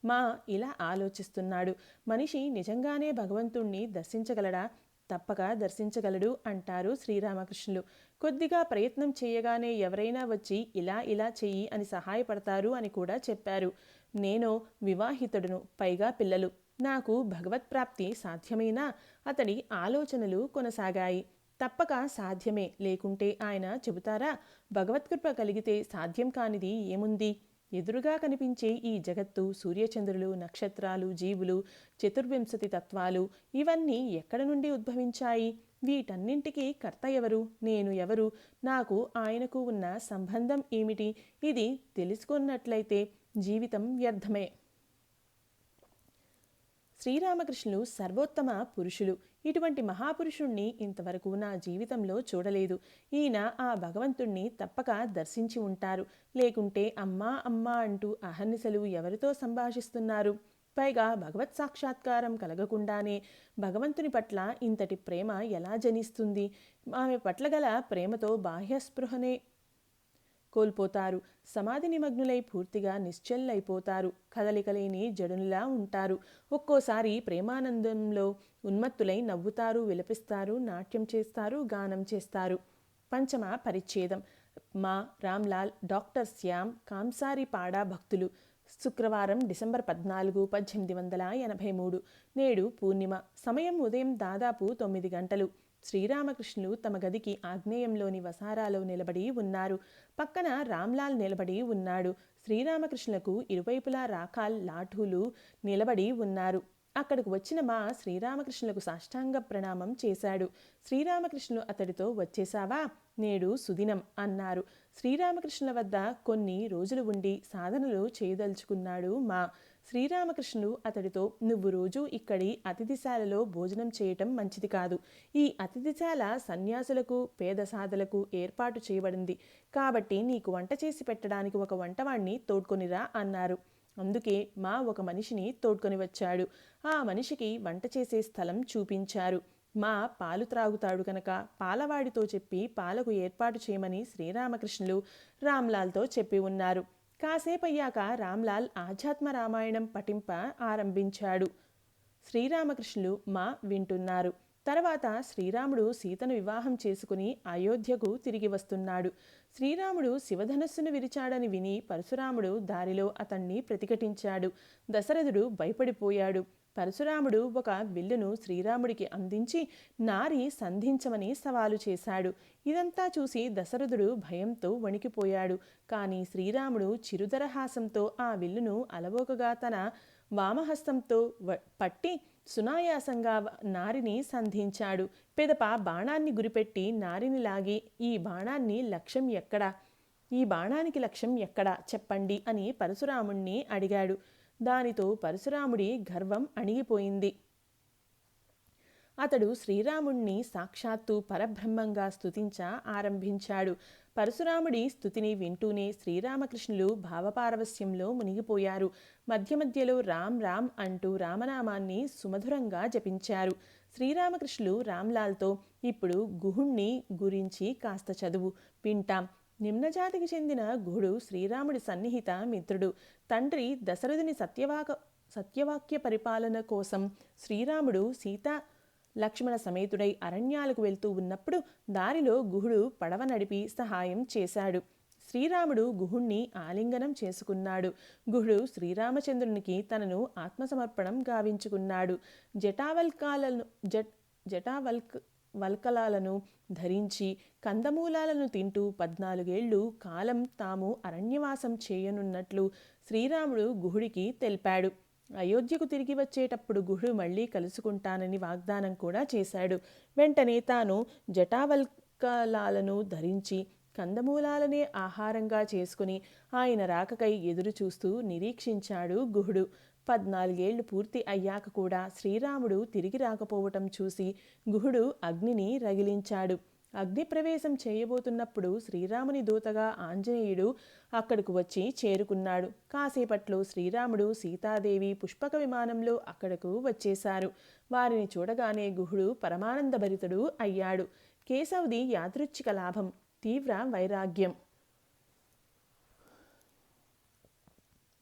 మా ఇలా ఆలోచిస్తున్నాడు. మనిషి నిజంగానే భగవంతుణ్ణి దర్శించగలడా? తప్పక దర్శించగలడు అంటారు శ్రీరామకృష్ణులు. కొద్దిగా ప్రయత్నం చేయగానే ఎవరైనా వచ్చి ఇలా ఇలా చెయ్యి అని సహాయపడతారు అని కూడా చెప్పారు. నేను వివాహితుడును, పైగా పిల్లలు. నాకు భగవత్ప్రాప్తి సాధ్యమేనా? అతడి ఆలోచనలు కొనసాగాయి. తప్పక సాధ్యమే, లేకుంటే ఆయన చెబుతారా? భగవత్కృప కలిగితే సాధ్యం కానిది ఏముంది? ఎదురుగా కనిపించే ఈ జగత్తు, సూర్యచంద్రులు, నక్షత్రాలు, జీవులు, 24 తత్వాలు ఇవన్నీ ఎక్కడ నుండి ఉద్భవించాయి? వీటన్నింటికీ కర్త ఎవరు? నేను ఎవరు? నాకు ఆయనకు ఉన్న సంబంధం ఏమిటి? ఇది తెలుసుకున్నట్లయితే జీవితం వ్యర్థమే. శ్రీరామకృష్ణులు సర్వోత్తమ పురుషులు. ఇటువంటి మహాపురుషుణ్ణి ఇంతవరకు నా జీవితంలో చూడలేదు. ఈయన ఆ భగవంతుణ్ణి తప్పక దర్శించి ఉంటారు. లేకుంటే అమ్మా అమ్మా అంటూ అహర్నిశలు ఎవరితో సంభాషిస్తున్నారు? పైగా భగవత్ సాక్షాత్కారం కలగకుండానే భగవంతుని పట్ల ఇంతటి ప్రేమ ఎలా జనిస్తుంది? ఆమె పట్ల గల ప్రేమతో బాహ్యస్పృహనే కోల్పోతారు. సమాధి నిమగ్నులై పూర్తిగా నిశ్చల్లైపోతారు. కదలికలేని జడునిలా ఉంటారు. ఒక్కోసారి ప్రేమానందంలో ఉన్మత్తులై నవ్వుతారు, విలపిస్తారు, నాట్యం చేస్తారు, గానం చేస్తారు. పంచమ పరిచ్ఛేదం. మా రామ్లాల్, డాక్టర్ శ్యామ్, కాంసారిపాడా భక్తులు. శుక్రవారం డిసెంబర్ 14, 1883. నేడు పూర్ణిమ. సమయం ఉదయం దాదాపు 9 గంటలు. శ్రీరామకృష్ణులు తమ గదికి ఆగ్నేయంలోని వసారాలో నిలబడి ఉన్నారు. పక్కన రామ్లాల్ నిలబడి ఉన్నాడు. శ్రీరామకృష్ణులకు ఇరువైపులా రాఖాల్, లాఠూలు నిలబడి ఉన్నారు. అక్కడకు వచ్చిన మా శ్రీరామకృష్ణులకు సాష్టాంగ ప్రణామం చేశాడు. శ్రీరామకృష్ణులు అతడితో వచ్చేశావా? నేడు సుదినం అన్నారు. శ్రీరామకృష్ణుల వద్ద కొన్ని రోజులు ఉండి సాధనలు చేయదలుచుకున్నాడు మా. శ్రీరామకృష్ణులు అతడితో, నువ్వు రోజు ఇక్కడి అతిథిశాలలో భోజనం చేయటం మంచిది కాదు. ఈ అతిథిశాల సన్యాసులకు, పేద సాధలకు ఏర్పాటు చేయబడింది. కాబట్టి నీకు వంట చేసి పెట్టడానికి ఒక వంటవాణ్ణి తోడ్కొనిరా అన్నారు. అందుకే మా ఒక మనిషిని తోడ్కొని వచ్చాడు. ఆ మనిషికి వంట చేసే స్థలం చూపించారు. మా పాలు త్రాగుతాడు కనుక పాలవాడితో చెప్పి పాలకు ఏర్పాటు చేయమని శ్రీరామకృష్ణులు రామ్లాల్తో చెప్పి ఉన్నారు. కాసేపయ్యాక రామ్లాల్ ఆధ్యాత్మ రామాయణం పఠింప ఆరంభించాడు. శ్రీరామకృష్ణులు మా వింటున్నారు. తర్వాత శ్రీరాముడు సీతను వివాహం చేసుకుని అయోధ్యకు తిరిగి వస్తున్నాడు. శ్రీరాముడు శివధనస్సును విరిచాడని విని పరశురాముడు దారిలో అతన్ని ప్రతిఘటించాడు. దశరథుడు భయపడిపోయాడు. పరశురాముడు ఒక విల్లును శ్రీరాముడికి అందించి నారి సంధించమని సవాలు చేశాడు. ఇదంతా చూసి దశరథుడు భయంతో వణికిపోయాడు. కానీ శ్రీరాముడు చిరుదరహాసంతో ఆ విల్లును అలవోకగా తన వామహస్తంతో పట్టి సునాయాసంగా నారిని సంధించాడు. పెదప బాణాన్ని గురిపెట్టి నారిని లాగి, ఈ బాణానికి లక్ష్యం ఎక్కడా చెప్పండి అని పరశురాముణ్ణి అడిగాడు. దానితో పరశురాముడి గర్వం అణిగిపోయింది. అతడు శ్రీరాముణ్ణి సాక్షాత్తు పరబ్రహ్మంగా స్తుతించ ఆరంభించాడు. పరశురాముడి స్తుతిని వింటూనే శ్రీరామకృష్ణులు భావపారవస్యంలో మునిగిపోయారు. మధ్య మధ్యలో రామ్ రామ్ అంటూ రామనామాన్ని సుమధురంగా జపించారు. శ్రీరామకృష్ణులు రామ్లాల్తో, ఇప్పుడు గుహుణ్ణి గురించి కాస్త చదువు, వింటాం. నిమ్నజాతికి చెందిన గుహుడు శ్రీరాముడి సన్నిహిత మిత్రుడు. తండ్రి దశరథుని సత్యవాక్య పరిపాలన కోసం శ్రీరాముడు సీతా లక్ష్మణ సమేతుడై అరణ్యాలకు వెళ్తూ ఉన్నప్పుడు దారిలో గుహుడు పడవ నడిపి సహాయం చేశాడు. శ్రీరాముడు గుహుణ్ణి ఆలింగనం చేసుకున్నాడు. గుహుడు శ్రీరామచంద్రునికి తనను ఆత్మసమర్పణం గావించుకున్నాడు. వల్కలాలను ధరించి కందమూలాలను తింటూ 14 ఏళ్లు కాలం తాము అరణ్యవాసం చేయనున్నట్లు శ్రీరాముడు గుహుడికి తెలిపాడు. అయోధ్యకు తిరిగి వచ్చేటప్పుడు గుహుడు మళ్లీ కలుసుకుంటానని వాగ్దానం కూడా చేశాడు. వెంటనే తాను జటావల్కలాలను ధరించి కందమూలాలనే ఆహారంగా చేసుకుని ఆయన రాకకై ఎదురు చూస్తూ నిరీక్షించాడు గుహుడు. 14 ఏళ్లు పూర్తి అయ్యాక కూడా శ్రీరాముడు తిరిగి రాకపోవటం చూసి గుహుడు అగ్నిని రగిలించాడు. అగ్నిప్రవేశం చేయబోతున్నప్పుడు శ్రీరాముని దూతగా ఆంజనేయుడు అక్కడకు వచ్చి చేరుకున్నాడు. కాసేపట్లో శ్రీరాముడు సీతాదేవి పుష్పక విమానంలో అక్కడకు వచ్చేశారు. వారిని చూడగానే గుహుడు పరమానందభరితుడు అయ్యాడు. కేశవుది యాదృచ్ఛిక లాభం, తీవ్ర వైరాగ్యం.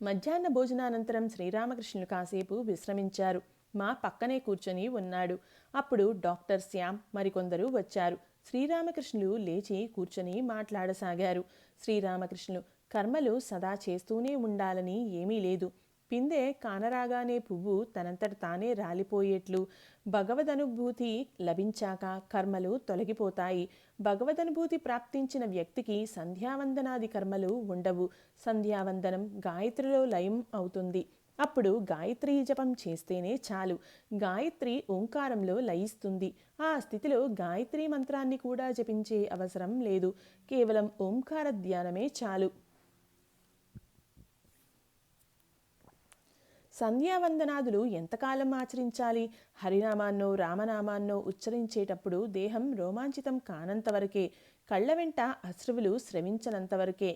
మధ్యాహ్న భోజనానంతరం శ్రీరామకృష్ణులు కాసేపు విశ్రమించారు. మా పక్కనే కూర్చొని ఉన్నాడు. అప్పుడు డాక్టర్ శ్యామ్ మరికొందరు వచ్చారు. శ్రీరామకృష్ణులు లేచి కూర్చొని మాట్లాడసాగారు. శ్రీరామకృష్ణులు, కర్మలు సదా చేస్తూనే ఉండాలని ఏమీ లేదు. పిందె కానరాగానే పువ్వు తనంతట తానే రాలిపోయేట్లు భగవదనుభూతి లభించాక కర్మలు తొలగిపోతాయి. భగవదనుభూతి ప్రాప్తించిన వ్యక్తికి సంధ్యావందనాది కర్మలు ఉండవు. సంధ్యావందనం గాయత్రిలో లయం అవుతుంది. అప్పుడు గాయత్రీ జపం చేస్తేనే చాలు. గాయత్రి ఓంకారంలో లయిస్తుంది. ఆ స్థితిలో గాయత్రీ మంత్రాన్ని కూడా జపించే అవసరం లేదు. కేవలం ఓంకార ధ్యానమే చాలు. సంధ్యావందనాదులు ఎంతకాలం ఆచరించాలి? హరినామాన్నో రామనామాన్నో ఉచ్చరించేటప్పుడు దేహం రోమాంచితం కానంతవరకే, కళ్ళ వెంట అశ్రువులు స్రవించనంతవరకే.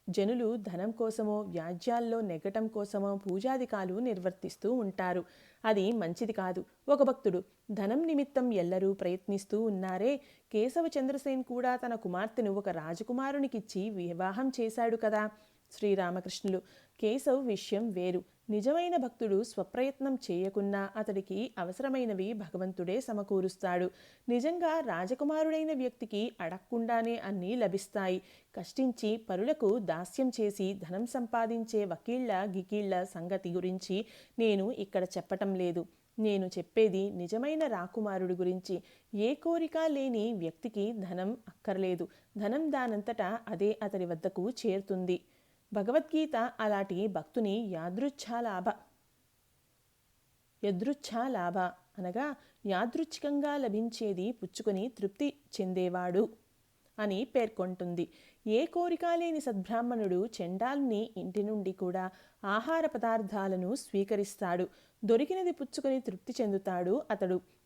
జనులు ధనం కోసమో వ్యాజ్యాల్లో నెగ్గటం కోసమో పూజాదికాలు నిర్వర్తిస్తూ ఉంటారు. అది మంచిది కాదు. ఒక భక్తుడు, ధనం నిమిత్తం ఎల్లరూ ప్రయత్నిస్తూ ఉన్నారే, కేశవ చంద్రసేన్ కూడా తన కుమార్తెను ఒక రాజకుమారునికిచ్చి వివాహం చేశాడు కదా. శ్రీరామకృష్ణులు, కేశవ్ విషయం వేరు. నిజమైన భక్తుడు స్వప్రయత్నం చేయకున్నా అతడికి అవసరమైనవి భగవంతుడే సమకూరుస్తాడు. నిజంగా రాజకుమారుడైన వ్యక్తికి అడగకుండానే అన్నీ లభిస్తాయి. కష్టించి పరులకు దాస్యం చేసి ధనం సంపాదించే వకీళ్ల గికీళ్ల సంగతి గురించి నేను ఇక్కడ చెప్పటం లేదు. నేను చెప్పేది నిజమైన రాకుమారుడి గురించి. ఏ కోరిక లేని వ్యక్తికి ధనం అక్కర్లేదు. ధనం దానంతటా అదే అతడి వద్దకు చేరుతుంది. భగవద్గీత అలాంటి భక్తుని యదృచ్ఛాలాభ అనగా యాదృచ్ఛికంగా లభించేది పుచ్చుకొని తృప్తి చెందేవాడు అని పేర్కొంటుంది. ఏ కోరిక లేని సద్బ్రాహ్మణుడు చండాలుని ఇంటి నుండి కూడా ఆహార పదార్థాలను స్వీకరిస్తాడు. దొరికినది పుచ్చుకొని తృప్తి చెందుతాడు.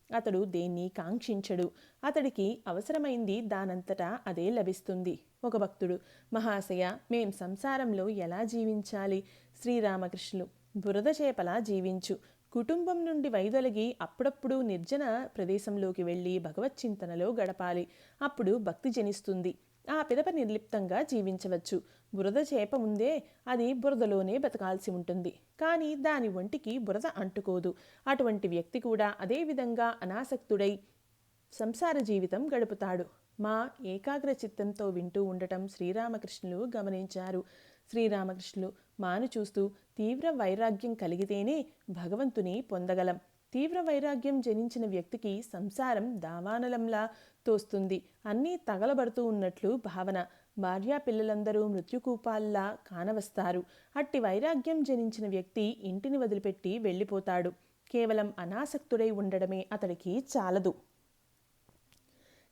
అతడు దేన్ని కాంక్షించడు. అతడికి అవసరమైంది దానంతటా అదే లభిస్తుంది. ఒక భక్తుడు, మహాశయ, మేం సంసారంలో ఎలా జీవించాలి? శ్రీరామకృష్ణులు, బురద చేపలా జీవించు. కుటుంబం నుండి వైదొలగి అప్పుడప్పుడు నిర్జన ప్రదేశంలోకి వెళ్ళి భగవచ్చింతనలో గడపాలి. అప్పుడు భక్తి జనిస్తుంది. ఆ పిదప నిర్లిప్తంగా జీవించవచ్చు. బురద చేప ఉందే, అది బురదలోనే బతకాల్సి ఉంటుంది. కానీ దాని ఒంటికి బురద అంటుకోదు. అటువంటి వ్యక్తి కూడా అదే విధంగా అనాసక్తుడై సంసార జీవితం గడుపుతాడు. మా ఏకాగ్ర చిత్తంతో వింటూ ఉండటం శ్రీరామకృష్ణులు గమనించారు. శ్రీరామకృష్ణులు మాను చూస్తూ, తీవ్ర వైరాగ్యం కలిగితేనే భగవంతుని పొందగలం. తీవ్ర వైరాగ్యం జనించిన వ్యక్తికి సంసారం దావానలంలా తోస్తుంది. అన్నీ తగలబడుతూ ఉన్నట్లు భావన. భార్యా పిల్లలందరూ మృత్యుకూపాల్లా కానవస్తారు. అట్టి వైరాగ్యం జనించిన వ్యక్తి ఇంటిని వదిలిపెట్టి వెళ్ళిపోతాడు. కేవలం అనాసక్తుడై ఉండడమే అతడికి చాలదు.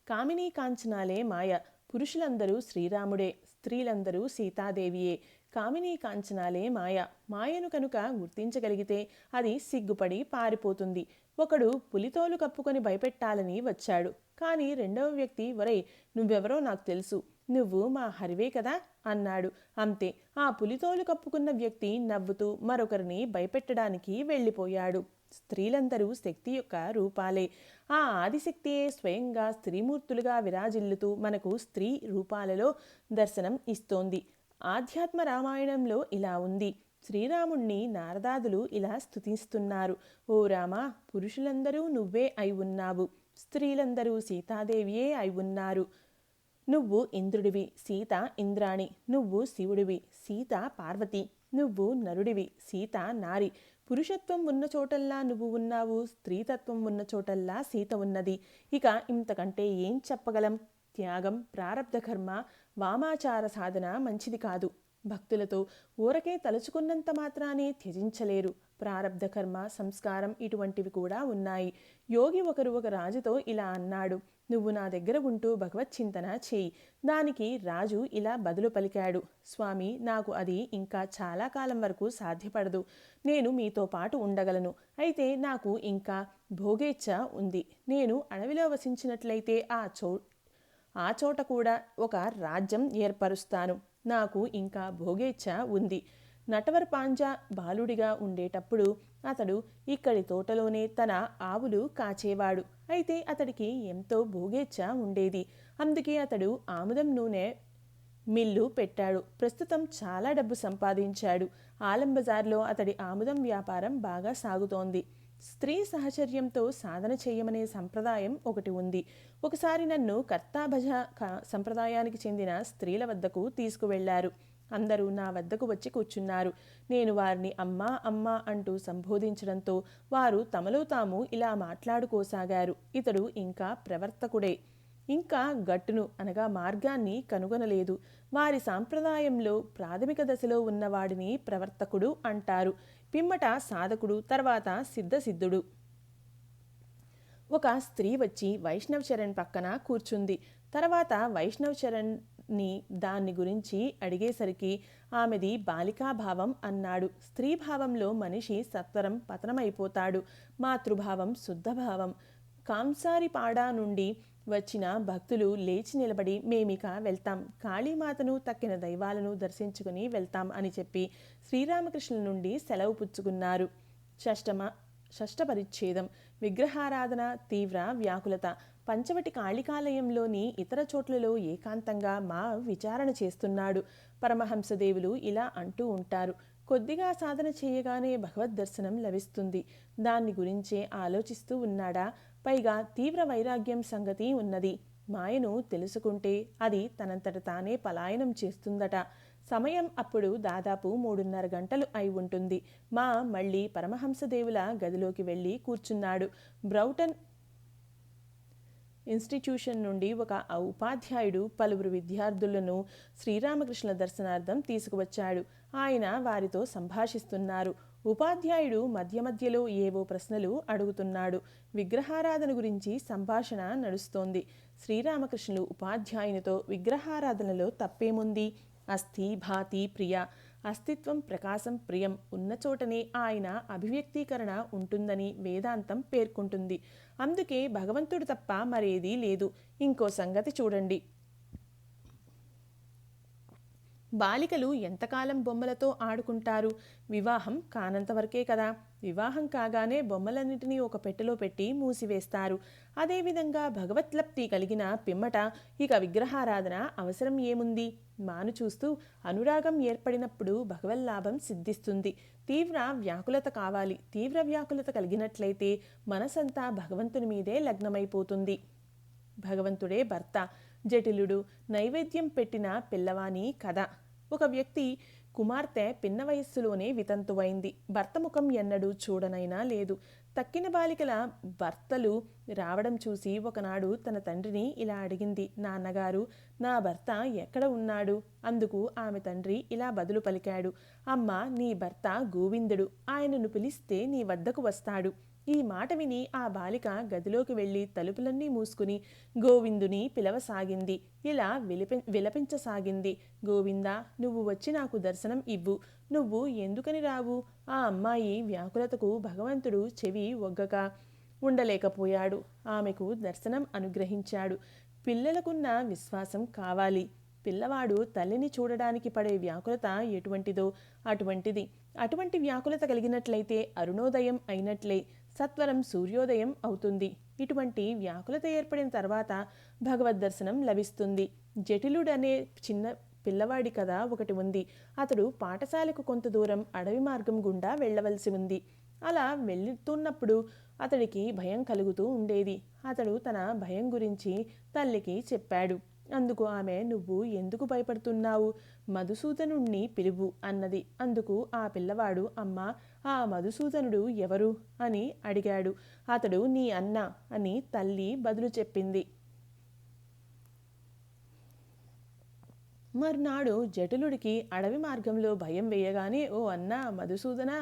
కామినీ కాంచనాలే మాయ. పురుషులందరూ శ్రీరాముడే. స్త్రీలందరూ సీతాదేవియే. కామినీ కాంచనాలే మాయ. మాయను కనుక గుర్తించగలిగితే అది సిగ్గుపడి పారిపోతుంది. ఒకడు పులితోలు కప్పుకొని భయపెట్టాలని వచ్చాడు. కానీ రెండవ వ్యక్తి, ఒరేయ్, నువ్వెవరో నాకు తెలుసు, నువ్వు మా హరివే కదా అన్నాడు. అంతే. ఆ పులితోలు కప్పుకున్న వ్యక్తి నవ్వుతూ మరొకరిని భయపెట్టడానికి వెళ్ళిపోయాడు. స్త్రీలందరూ శక్తి యొక్క రూపాలే. ఆ ఆదిశక్తియే స్వయంగా స్త్రీమూర్తులుగా విరాజిల్లుతూ మనకు స్త్రీ రూపాలలో దర్శనం ఇస్తోంది. ఆధ్యాత్మ రామాయణంలో ఇలా ఉంది. శ్రీరాముణ్ణి నారదాదులు ఇలా స్తుతిస్తున్నారు. ఓ రామా, పురుషులందరూ నువ్వే అయి ఉన్నావు, స్త్రీలందరూ సీతాదేవియే అయి ఉన్నారు. నువ్వు ఇంద్రుడివి, సీత ఇంద్రాణి. నువ్వు శివుడివి, సీత పార్వతి. నువ్వు నరుడివి, సీత నారి. పురుషత్వం ఉన్న చోటల్లా నువ్వు ఉన్నావు, స్త్రీతత్వం ఉన్న చోటల్లా సీత ఉన్నది. ఇక ఇంతకంటే ఏం చెప్పగలం? త్యాగం, ప్రారబ్ధ కర్మ, వామాచార సాధన మంచిది కాదు. భక్తులతో ఊరకే తలుచుకున్నంత మాత్రానే త్యజించలేరు. ప్రారబ్ధ కర్మ, సంస్కారం ఇటువంటివి కూడా ఉన్నాయి. యోగి ఒకరు ఒక రాజుతో ఇలా అన్నాడు, నువ్వు నా దగ్గర ఉంటూ భగవచ్చింతన చేయి. దానికి రాజు ఇలా బదులు పలికాడు, స్వామి, నాకు అది ఇంకా చాలా కాలం వరకు సాధ్యపడదు. నేను మీతో పాటు ఉండగలను, అయితే నాకు ఇంకా భోగేచ్ఛ ఉంది. నేను అడవిలో వసించినట్లయితే ఆ చోట కూడా ఒక రాజ్యం ఏర్పరుస్తాను. నాకు ఇంకా భోగేచ్ఛ ఉంది. నటవర్ పాంజా బాలుడిగా ఉండేటప్పుడు అతడు ఇక్కడి తోటలోనే తన ఆవులు కాచేవాడు. అయితే అతడికి ఎంతో భోగేచ్ఛ ఉండేది. అందుకే అతడు ఆముదం నూనె మిల్లు పెట్టాడు. ప్రస్తుతం చాలా డబ్బు సంపాదించాడు. ఆలం బజార్లో అతడి ఆముదం వ్యాపారం బాగా సాగుతోంది. స్త్రీ సహచర్యంతో సాధన చేయమనే సంప్రదాయం ఒకటి ఉంది. ఒకసారి నన్ను కర్తాభజ సంప్రదాయానికి చెందిన స్త్రీల వద్దకు తీసుకువెళ్లారు. అందరూ నా వద్దకు వచ్చి కూర్చున్నారు. నేను వారిని అమ్మా అమ్మా అంటూ సంబోధించడంతో వారు తమలో తాము ఇలా మాట్లాడుకోసాగారు, ఇతడు ఇంకా ప్రవర్తకుడే, ఇంకా గట్టును అనగా మార్గాన్ని కనుగొనలేదు. వారి సాంప్రదాయంలో ప్రాథమిక దశలో ఉన్నవాడిని ప్రవర్తకుడు అంటారు. పిమ్మట సాధకుడు, తర్వాత సిద్ధసిద్ధుడు. ఒక స్త్రీ వచ్చి వైష్ణవ్ చరణ్ పక్కన కూర్చుంది. తర్వాత వైష్ణవ్ చరణ్ని దాన్ని గురించి అడిగేసరికి ఆమెది బాలికాభావం అన్నాడు. స్త్రీభావంలో మనిషి సత్వరం పతనమైపోతాడు. మాతృభావం శుద్ధభావం. కాంసారిపాడా నుండి వచ్చిన భక్తులు లేచి నిలబడి, మేమిక వెళ్తాం, కాళీమాతను తక్కిన దైవాలను దర్శించుకుని వెళ్తాం అని చెప్పి శ్రీరామకృష్ణుల నుండి సెలవు పుచ్చుకున్నారు. షష్ఠ పరిచ్ఛేదం. విగ్రహారాధన, తీవ్ర వ్యాకులత. పంచవటి కాళికాలయంలోని ఇతర చోట్లలో ఏకాంతంగా మా విచారణ చేస్తున్నాడు. పరమహంసదేవులు ఇలా అంటూ ఉంటారు, కొద్దిగా సాధన చేయగానే భగవద్ దర్శనం లభిస్తుంది. దాన్ని గురించే ఆలోచిస్తూ ఉన్నాడా? పైగా తీవ్ర వైరాగ్యం సంగతి ఉన్నది. మాయను తెలుసుకుంటే అది తనంతట తానే పలాయనం చేస్తుందట. సమయం అప్పుడు దాదాపు 3:30 గంటలు అయి ఉంటుంది. మళ్ళీ పరమహంసదేవుల గదిలోకి వెళ్ళి కూర్చున్నాడు. బ్రౌటన్ ఇన్స్టిట్యూషన్ నుండి ఒక ఉపాధ్యాయుడు పలువురు విద్యార్థులను శ్రీరామకృష్ణ దర్శనార్థం తీసుకువచ్చాడు. ఆయన వారితో సంభాషిస్తున్నారు. ఉపాధ్యాయుడు మధ్య మధ్యలో ఏవో ప్రశ్నలు అడుగుతున్నాడు. విగ్రహారాధన గురించి సంభాషణ నడుస్తోంది. శ్రీరామకృష్ణులు ఉపాధ్యాయునితో, విగ్రహారాధనలో తప్పేముంది? అస్థి భాతి ప్రియ. అస్తిత్వం, ప్రకాశం, ప్రియం ఉన్న చోటనే ఆయన అభివ్యక్తీకరణ ఉంటుందని వేదాంతం పేర్కొంటుంది. అందుకే భగవంతుడు తప్ప మరేదీ లేదు. ఇంకో సంగతి చూడండి. బాలికలు ఎంతకాలం బొమ్మలతో ఆడుకుంటారు? వివాహం కానంతవరకే కదా. వివాహం కాగానే బొమ్మలన్నిటినీ ఒక పెట్టెలో పెట్టి మూసివేస్తారు. అదేవిధంగా భగవత్లప్తి కలిగిన పిమ్మట ఇక విగ్రహారాధన అవసరం ఏముంది? మాను చూస్తూ అనురాగం ఏర్పడినప్పుడు భగవల్లాభం సిద్ధిస్తుంది. తీవ్ర వ్యాకులత కావాలి. తీవ్ర వ్యాకులత కలిగినట్లయితే మనసంతా భగవంతుని మీదే లగ్నమైపోతుంది. భగవంతుడే భర్త. జటిలుడు. నైవేద్యం పెట్టిన పిల్లవాని కథ. ఒక వ్యక్తి కుమార్తె పిన్న వయస్సులోనే వితంతువైంది. భర్త ముఖం ఎన్నడూ చూడనైనా లేదు. తక్కిన బాలికల భర్తలు రావడం చూసి ఒకనాడు తన తండ్రిని ఇలా అడిగింది, నాన్నగారు, నా భర్త ఎక్కడ ఉన్నాడు? అందుకు ఆమె తండ్రి ఇలా బదులు పలికాడు, అమ్మ, నీ భర్త గోవిందుడు. ఆయనను పిలిస్తే నీ వద్దకు వస్తాడు. ఈ మాట విని ఆ బాలిక గదిలోకి వెళ్ళి తలుపులన్నీ మూసుకుని గోవిందుని పిలవసాగింది. ఇలా విలపించసాగింది. గోవిందా, నువ్వు వచ్చి నాకు దర్శనం ఇవ్వు. నువ్వు ఎందుకని రావు? ఆ అమ్మాయి వ్యాకులతకు భగవంతుడు చెవి ఒగ్గక ఉండలేకపోయాడు. ఆమెకు దర్శనం అనుగ్రహించాడు. పిల్లలకున్న విశ్వాసం కావాలి. పిల్లవాడు తల్లిని చూడడానికి పడే వ్యాకులత ఎటువంటిదో అటువంటిది. అటువంటి వ్యాకులత కలిగినట్లయితే అరుణోదయం అయినట్లే, సత్వరం సూర్యోదయం అవుతుంది. ఇటువంటి వ్యాకులత ఏర్పడిన తర్వాత భగవద్ దర్శనం లభిస్తుంది. జటిలుడనే చిన్న పిల్లవాడి కథ ఒకటి ఉంది. అతడు పాఠశాలకు కొంత దూరం అడవి మార్గం గుండా వెళ్ళవలసి ఉంది. అలా వెళుతున్నప్పుడు అతడికి భయం కలుగుతూ ఉండేది. అతడు తన భయం గురించి తల్లికి చెప్పాడు. అందుకు ఆమె, నువ్వు ఎందుకు భయపడుతున్నావు? మధుసూదనుణ్ణి పిలువు అన్నది. అందుకు ఆ పిల్లవాడు, అమ్మా, ఆ మధుసూదనుడు ఎవరు అని అడిగాడు. అతడు నీ అన్న అని తల్లి బదులు చెప్పింది. మర్నాడు జటులుడికి అడవి మార్గంలో భయం వేయగానే, ఓ అన్నా, మధుసూదన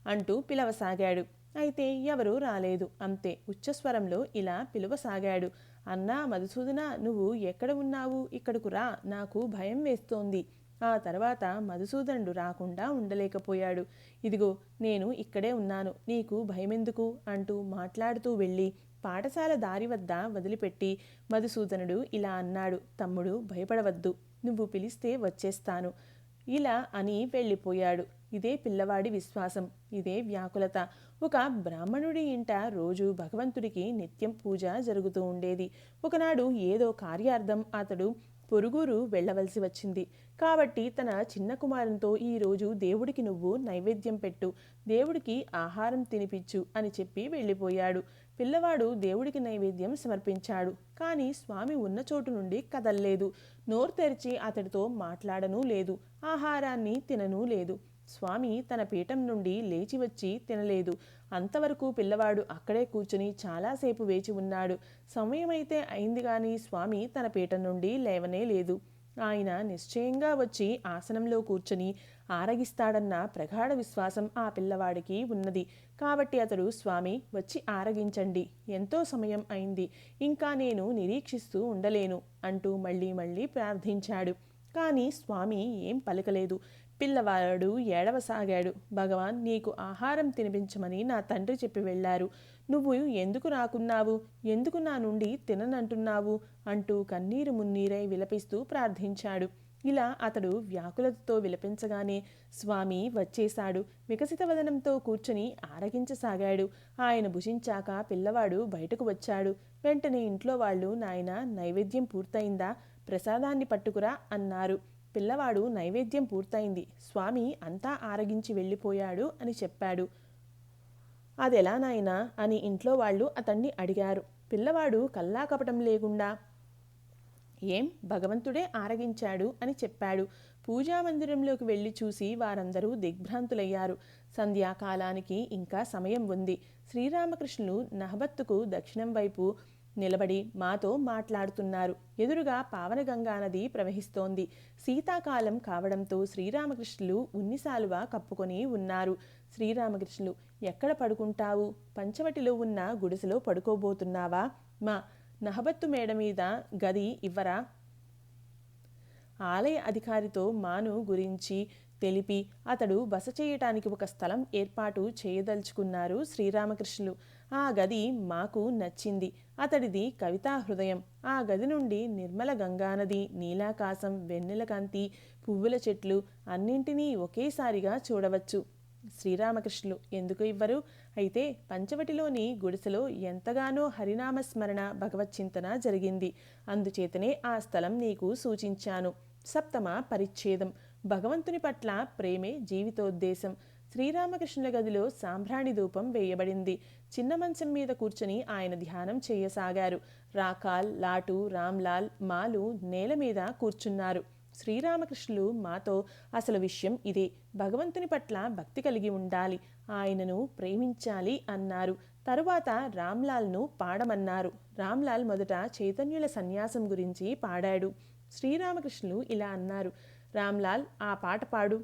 అంటూ పిలవసాగాడు. అయితే ఎవరూ రాలేదు. అంతే ఉచ్చస్వరంలో ఇలా పిలువసాగాడు. అన్నా మధుసూదన, నువ్వు ఎక్కడ ఉన్నావు? ఇక్కడకు రా, నాకు భయం వేస్తోంది. ఆ తర్వాత మధుసూదనుడు రాకుండా ఉండలేకపోయాడు. ఇదిగో నేను ఇక్కడే ఉన్నాను, నీకు భయమెందుకు అంటూ మాట్లాడుతూ వెళ్ళి పాఠశాల దారి వద్ద వదిలిపెట్టి మధుసూదనుడు ఇలా అన్నాడు. తమ్ముడు, భయపడవద్దు, నువ్వు పిలిస్తే వచ్చేస్తాను ఇలా అని వెళ్ళిపోయాడు. ఇదే పిల్లవాడి విశ్వాసం, ఇదే వ్యాకులత. ఒక బ్రాహ్మణుడి ఇంట రోజు భగవంతుడికి నిత్యం పూజ జరుగుతూ ఉండేది. ఒకనాడు ఏదో కార్యార్థం అతడు పొరుగురు వెళ్ళవలసి వచ్చింది. కాబట్టి తన చిన్న కుమారునితో, ఈరోజు దేవుడికి నువ్వు నైవేద్యం పెట్టు, దేవుడికి ఆహారం తినిపించు అని చెప్పి వెళ్ళిపోయాడు. పిల్లవాడు దేవుడికి నైవేద్యం సమర్పించాడు. కానీ స్వామి ఉన్న చోటు నుండి కదల్లేదు. నోరు తెరిచి అతడితో మాట్లాడనూ లేదు, ఆహారాన్ని తిననూ లేదు. స్వామి తన పీఠం నుండి లేచి వచ్చి తినలేదు. అంతవరకు పిల్లవాడు అక్కడే కూర్చుని చాలాసేపు వేచి ఉన్నాడు. సమయమైతే అయింది కానీ స్వామి తన పీఠం నుండి లేవనే లేదు. ఆయన నిశ్చయంగా వచ్చి ఆసనంలో కూర్చుని ఆరగిస్తాడన్న ప్రగాఢ విశ్వాసం ఆ పిల్లవాడికి ఉన్నది. కాబట్టి అతడు, స్వామి వచ్చి ఆరగించండి, ఎంతో సమయం అయింది, ఇంకా నేను నిరీక్షిస్తూ ఉండలేను అంటూ మళ్ళీ మళ్ళీ ప్రార్థించాడు. కానీ స్వామి ఏం పలకలేదు. పిల్లవాడు ఏడవసాగాడు. భగవాన్, నీకు ఆహారం తినిపించమని నా తండ్రి చెప్పి వెళ్ళారు. నువ్వు ఎందుకు రాకున్నావు? ఎందుకు నా నుండి తిననంటున్నావు అంటూ కన్నీరు మున్నీరై విలపిస్తూ ప్రార్థించాడు. ఇలా అతడు వ్యాకులతతో విలపించగానే స్వామి వచ్చేశాడు. వికసిత వదనంతో కూర్చుని ఆరగించసాగాడు. ఆయన భుజించాక పిల్లవాడు బయటకు వచ్చాడు. వెంటనే ఇంట్లో వాళ్ళు, నాయనా, నైవేద్యం పూర్తయిందా? ప్రసాదాన్ని పట్టుకురా అన్నారు. పిల్లవాడు, నైవేద్యం పూర్తయింది, స్వామి అంతా ఆరగించి వెళ్ళిపోయాడు అని చెప్పాడు. అదెలా నాయనా అని ఇంట్లో వాళ్ళు అతన్ని అడిగారు. పిల్లవాడు కల్లా కపటం లేకుండా, ఏం, భగవంతుడే ఆరగించాడు అని చెప్పాడు. పూజామందిరంలోకి వెళ్ళి చూసి వారందరూ దిగ్భ్రాంతులయ్యారు. సంధ్యాకాలానికి ఇంకా సమయం ఉంది. శ్రీరామకృష్ణులు నహబత్తుకు దక్షిణం వైపు నిలబడి మాతో మాట్లాడుతున్నారు. ఎదురుగా పావనగంగా నది ప్రవహిస్తోంది. శీతాకాలం కావడంతో శ్రీరామకృష్ణులు ఉన్నిశాలువ కప్పుకొని ఉన్నారు. శ్రీరామకృష్ణులు, ఎక్కడ పడుకుంటావు? పంచవటిలో ఉన్న గుడిసెలో పడుకోబోతున్నావా? మా నహబత్తు మేడ మీద గది ఇవ్వరా? ఆలయ అధికారితో మాను గురించి తెలిపి అతడు బస చేయటానికి ఒక స్థలం ఏర్పాటు చేయదలుచుకున్నారు శ్రీరామకృష్ణులు. ఆ గది మాకు నచ్చింది. అతడిది కవితా హృదయం. ఆ గది నుండి నిర్మల గంగానది, నీలాకాశం, వెన్నెల కాంతి, పువ్వుల చెట్లు అన్నింటినీ ఒకేసారిగా చూడవచ్చు. శ్రీరామకృష్ణులు, ఎందుకు ఇవ్వరు? అయితే పంచవటిలోని గుడిసెలో ఎంతగానో హరినామస్మరణ, భగవచ్చింతన జరిగింది. అందుచేతనే ఆ స్థలం నీకు సూచించాను. సప్తమ పరిచ్ఛేదం. భగవంతుని పట్ల ప్రేమే జీవితోద్దేశం. శ్రీరామకృష్ణుల గదిలో సాంబ్రాణి ధూపం వేయబడింది. చిన్న మంచం మీద కూర్చుని ఆయన ధ్యానం చేయసాగారు. రాకాల్, లాటు, రామ్లాల్, మాలు నేల మీద కూర్చున్నారు. శ్రీరామకృష్ణులు మాతో, అసలు విషయం ఇదే, భగవంతుని పట్ల భక్తి కలిగి ఉండాలి, ఆయనను ప్రేమించాలి అన్నారు. తరువాత రామ్లాల్ను పాడమన్నారు. రామ్లాల్ మొదట చైతన్యుల సన్యాసం గురించి పాడాడు. శ్రీరామకృష్ణులు ఇలా అన్నారు, రామ్లాల్, ఆ పాట పాడు.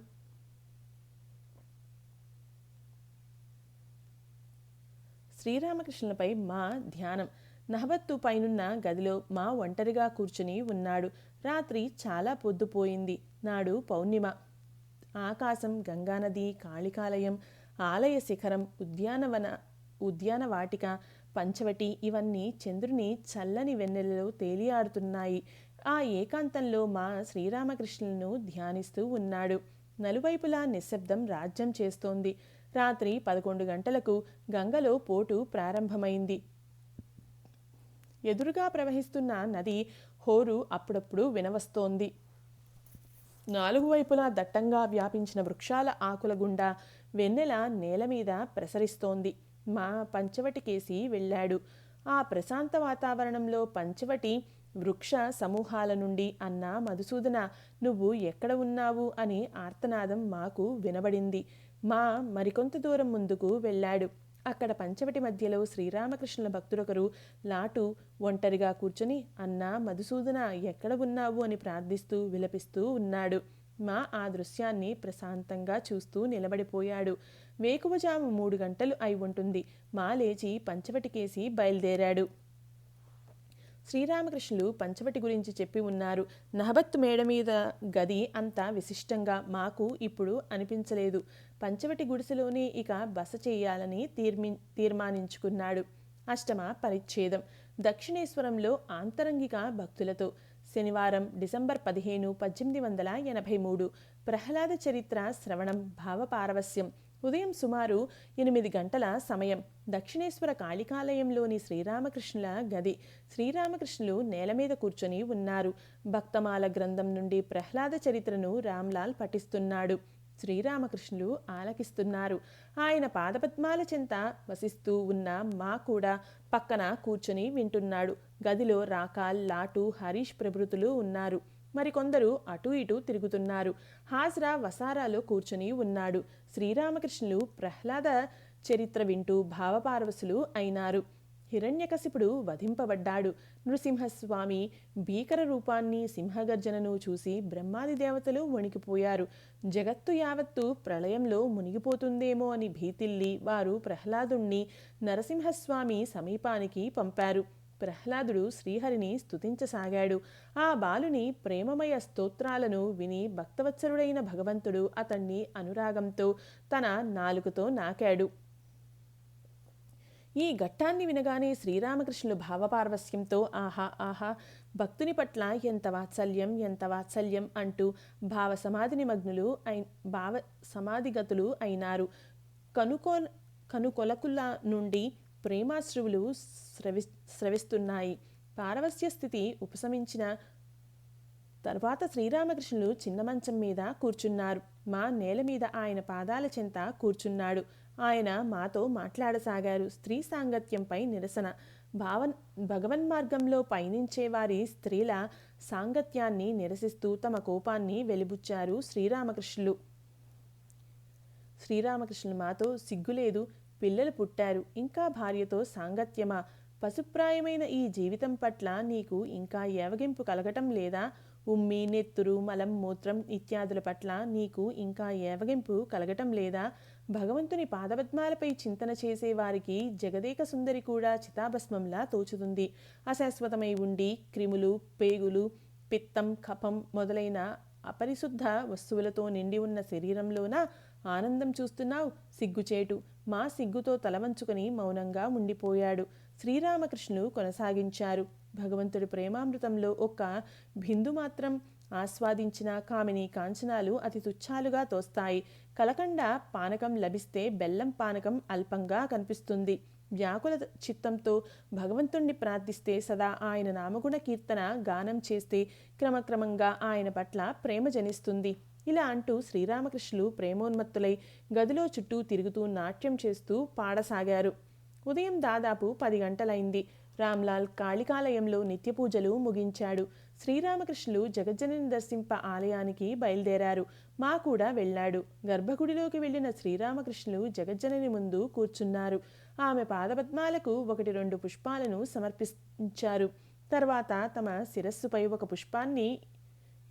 శ్రీరామకృష్ణులపై మా ధ్యానం. నహబత్తు పైనున్న గదిలో మా ఒంటరిగా కూర్చుని ఉన్నాడు. రాత్రి చాలా పొద్దుపోయింది. నాడు పౌర్ణిమ. ఆకాశం, గంగానది, కాళికాలయం, ఆలయ శిఖరం, ఉద్యానవాటిక, పంచవటి ఇవన్నీ చంద్రుని చల్లని వెన్నెలలో తేలియాడుతున్నాయి. ఆ ఏకాంతంలో మా శ్రీరామకృష్ణులను ధ్యానిస్తూ ఉన్నాడు. నలువైపులా నిశ్శబ్దం రాజ్యం చేస్తోంది. రాత్రి 11 గంటలకు గంగలో పోటు ప్రారంభమైంది. ఎదురుగా ప్రవహిస్తున్న నది హోరు అప్పుడప్పుడు వినవస్తోంది. 4 వైపులా దట్టంగా వ్యాపించిన వృక్షాల ఆకుల గుండా వెన్నెల నేలమీద ప్రసరిస్తోంది. మా పంచవటికేసి వెళ్ళాడు. ఆ ప్రశాంత వాతావరణంలో పంచవటి వృక్ష సమూహాల నుండి అన్నా మధుసూదన, నువ్వు ఎక్కడ ఉన్నావు అని ఆర్తనాదం మాకు వినబడింది. మా మరికొంత దూరం ముందుకు వెళ్ళాడు. అక్కడ పంచవటి మధ్యలో శ్రీరామకృష్ణుల భక్తుడొకరు లాటు ఒంటరిగా కూర్చొని, అన్నా మధుసూదన ఎక్కడ ఉన్నావు అని ప్రార్థిస్తూ విలపిస్తూ ఉన్నాడు. మా ఆ దృశ్యాన్ని ప్రశాంతంగా చూస్తూ నిలబడిపోయాడు. వేకువజాము 3 గంటలు అయి ఉంటుంది. మా లేచి పంచవటికేసి బయలుదేరాడు. శ్రీరామకృష్ణులు పంచవటి గురించి చెప్పి ఉన్నారు. నహబత్ మేడ మీద గది అంత విశిష్టంగా మాకు ఇప్పుడు అనిపించలేదు. పంచవటి గుడిసెలోనే ఇక బస చేయాలని తీర్మానించుకున్నాడు. అష్టమ పరిచ్ఛేదం. దక్షిణేశ్వరంలో ఆంతరంగిక భక్తులతో. శనివారం డిసెంబర్ 15, 1883. ప్రహ్లాద చరిత్ర శ్రవణం. భావపారవస్యం. ఉదయం సుమారు 8 గంటల సమయం. దక్షిణేశ్వర కాళికాలయంలోని శ్రీరామకృష్ణుల గది. శ్రీరామకృష్ణులు నేల మీద కూర్చొని ఉన్నారు. భక్తమాల గ్రంథం నుండి ప్రహ్లాద చరిత్రను రామ్లాల్ పఠిస్తున్నాడు. శ్రీరామకృష్ణులు ఆలకిస్తున్నారు. ఆయన పాదపద్మాల చెంత వసిస్తూ ఉన్న మా కూడా పక్కన కూర్చొని వింటున్నాడు. గదిలో రాకాల్, లాటు, హరీష్ ప్రభృతులు ఉన్నారు. మరికొందరు అటూ ఇటూ తిరుగుతున్నారు. హాజ్రా వసారాలో కూర్చొని ఉన్నాడు. శ్రీరామకృష్ణులు ప్రహ్లాద చరిత్ర వింటూ భావపారవశులు అయినారు. హిరణ్యకశిపుడు వధింపబడ్డాడు. నృసింహస్వామి భీకర రూపాన్ని, సింహగర్జనను చూసి బ్రహ్మాది దేవతలు వణికిపోయారు. జగత్తు యావత్తు ప్రళయంలో మునిగిపోతుందేమో అని భీతిల్లి వారు ప్రహ్లాదుణ్ణి నరసింహస్వామి సమీపానికి పంపారు. ప్రహ్లాదుడు శ్రీహరిని స్తుతించసాగాడు. ఆ బాలుని ప్రేమమయ స్తోత్రాలను విని భక్తవత్సరుడైన భగవంతుడు అతన్ని అనురాగంతో తన నాలుకతో నాకాడు. ఈ ఘట్టాన్ని వినగానే శ్రీరామకృష్ణులు భావపార్వస్యంతో ఆహా ఆహా, భక్తుని పట్ల ఎంత వాత్సల్యం, ఎంత వాత్సల్యం అంటూ భావ సమాధిగతులు అయినారు. కనుకొలకుల నుండి ప్రేమాశ్రువులు స్రవిస్తున్నాయి. పారవస్య స్థితి ఉపశమించిన తర్వాత శ్రీరామకృష్ణులు చిన్న మంచం మీద కూర్చున్నారు. మా నేల మీద ఆయన పాదాల చెంత కూర్చున్నాడు. ఆయన మాతో మాట్లాడసాగారు. స్త్రీ సాంగత్యంపై నిరసన. భగవన్మార్గంలో పయనించే వారి స్త్రీల సాంగత్యాన్ని నిరసిస్తూ తమ కోపాన్ని వెలిబుచ్చారు శ్రీరామకృష్ణులు. మాతో సిగ్గులేదు, పిల్లలు పుట్టారు, ఇంకా భార్యతో సాంగత్యమా? పశుప్రాయమైన ఈ జీవితం పట్ల నీకు ఇంకా ఏవగింపు కలగటం లేదా? ఉమ్మి, నెత్తురు, మలం, మూత్రం ఇత్యాదుల పట్ల నీకు ఇంకా ఏవగింపు కలగటం లేదా? భగవంతుని పాదపద్మాలపై చింతన చేసే వారికి జగదేక సుందరి కూడా చితాభస్మంలా తోచుతుంది. అశాశ్వతమై ఉండి క్రిములు, పేగులు, పిత్తం, కఫం మొదలైన అపరిశుద్ధ వస్తువులతో నిండి ఉన్న శరీరంలోన ఆనందం చూస్తున్నావు? సిగ్గుచేటు. మా సిగ్గుతో తలవంచుకొని మౌనంగా ఉండిపోయాడు. శ్రీరామకృష్ణులు కొనసాగించారు. భగవంతుడి ప్రేమామృతంలో ఒక్క బిందు మాత్రం ఆస్వాదించిన కామిని కాంచనాలు అతి తుచ్ఛాలుగా తోస్తాయి. కలకండ పానకం లభిస్తే బెల్లం పానకం అల్పంగా కనిపిస్తుంది. వ్యాకుల చిత్తంతో భగవంతుణ్ణి ప్రార్థిస్తే, సదా ఆయన నామగుణ కీర్తన గానం చేస్తే క్రమక్రమంగా ఆయన పట్ల ప్రేమ జనిస్తుంది. ఇలా అంటూ శ్రీరామకృష్ణులు ప్రేమోన్మత్తులై గదిలో చుట్టూ తిరుగుతూ నాట్యం చేస్తూ పాడసాగారు. ఉదయం దాదాపు 10 గంటలైంది. రామ్లాల్ కాళికాలయంలో నిత్యపూజలు ముగించాడు. శ్రీరామకృష్ణులు జగజ్జనని దర్శింప ఆలయానికి బయలుదేరారు. మా కూడా వెళ్ళాడు. గర్భగుడిలోకి వెళ్ళిన శ్రీరామకృష్ణులు జగజ్జనని ముందు కూర్చున్నారు. ఆమె పాదపద్మాలకు 1-2 పుష్పాలను సమర్పించారు. తర్వాత తమ శిరస్సుపై ఒక పుష్పాన్ని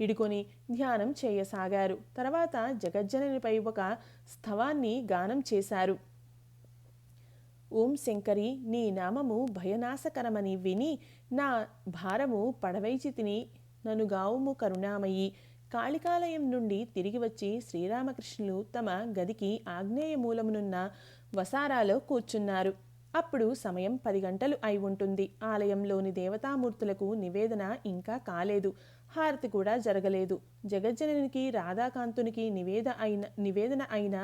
ఇడుకొని ధ్యానం చేయసాగారు. తర్వాత జగజ్జననిపై ఒక స్థవాన్ని గానం చేశారు. ఓం శంకరి, నీ నామము భయనాశకరమని విని నా భారము పడవైచితిని, ననుగావుము కరుణామయి. కాళికాలయం నుండి తిరిగి వచ్చి శ్రీరామకృష్ణులు తమ గదికి ఆగ్నేయ మూలమునున్న వసారాలో కూర్చున్నారు. అప్పుడు సమయం 10 గంటలు అయి ఉంటుంది. ఆలయంలోని దేవతామూర్తులకు నివేదన ఇంకా కాలేదు. హారతి కూడా జరగలేదు. జగజ్జననికి రాధాకాంతునికి నివేదన అయిన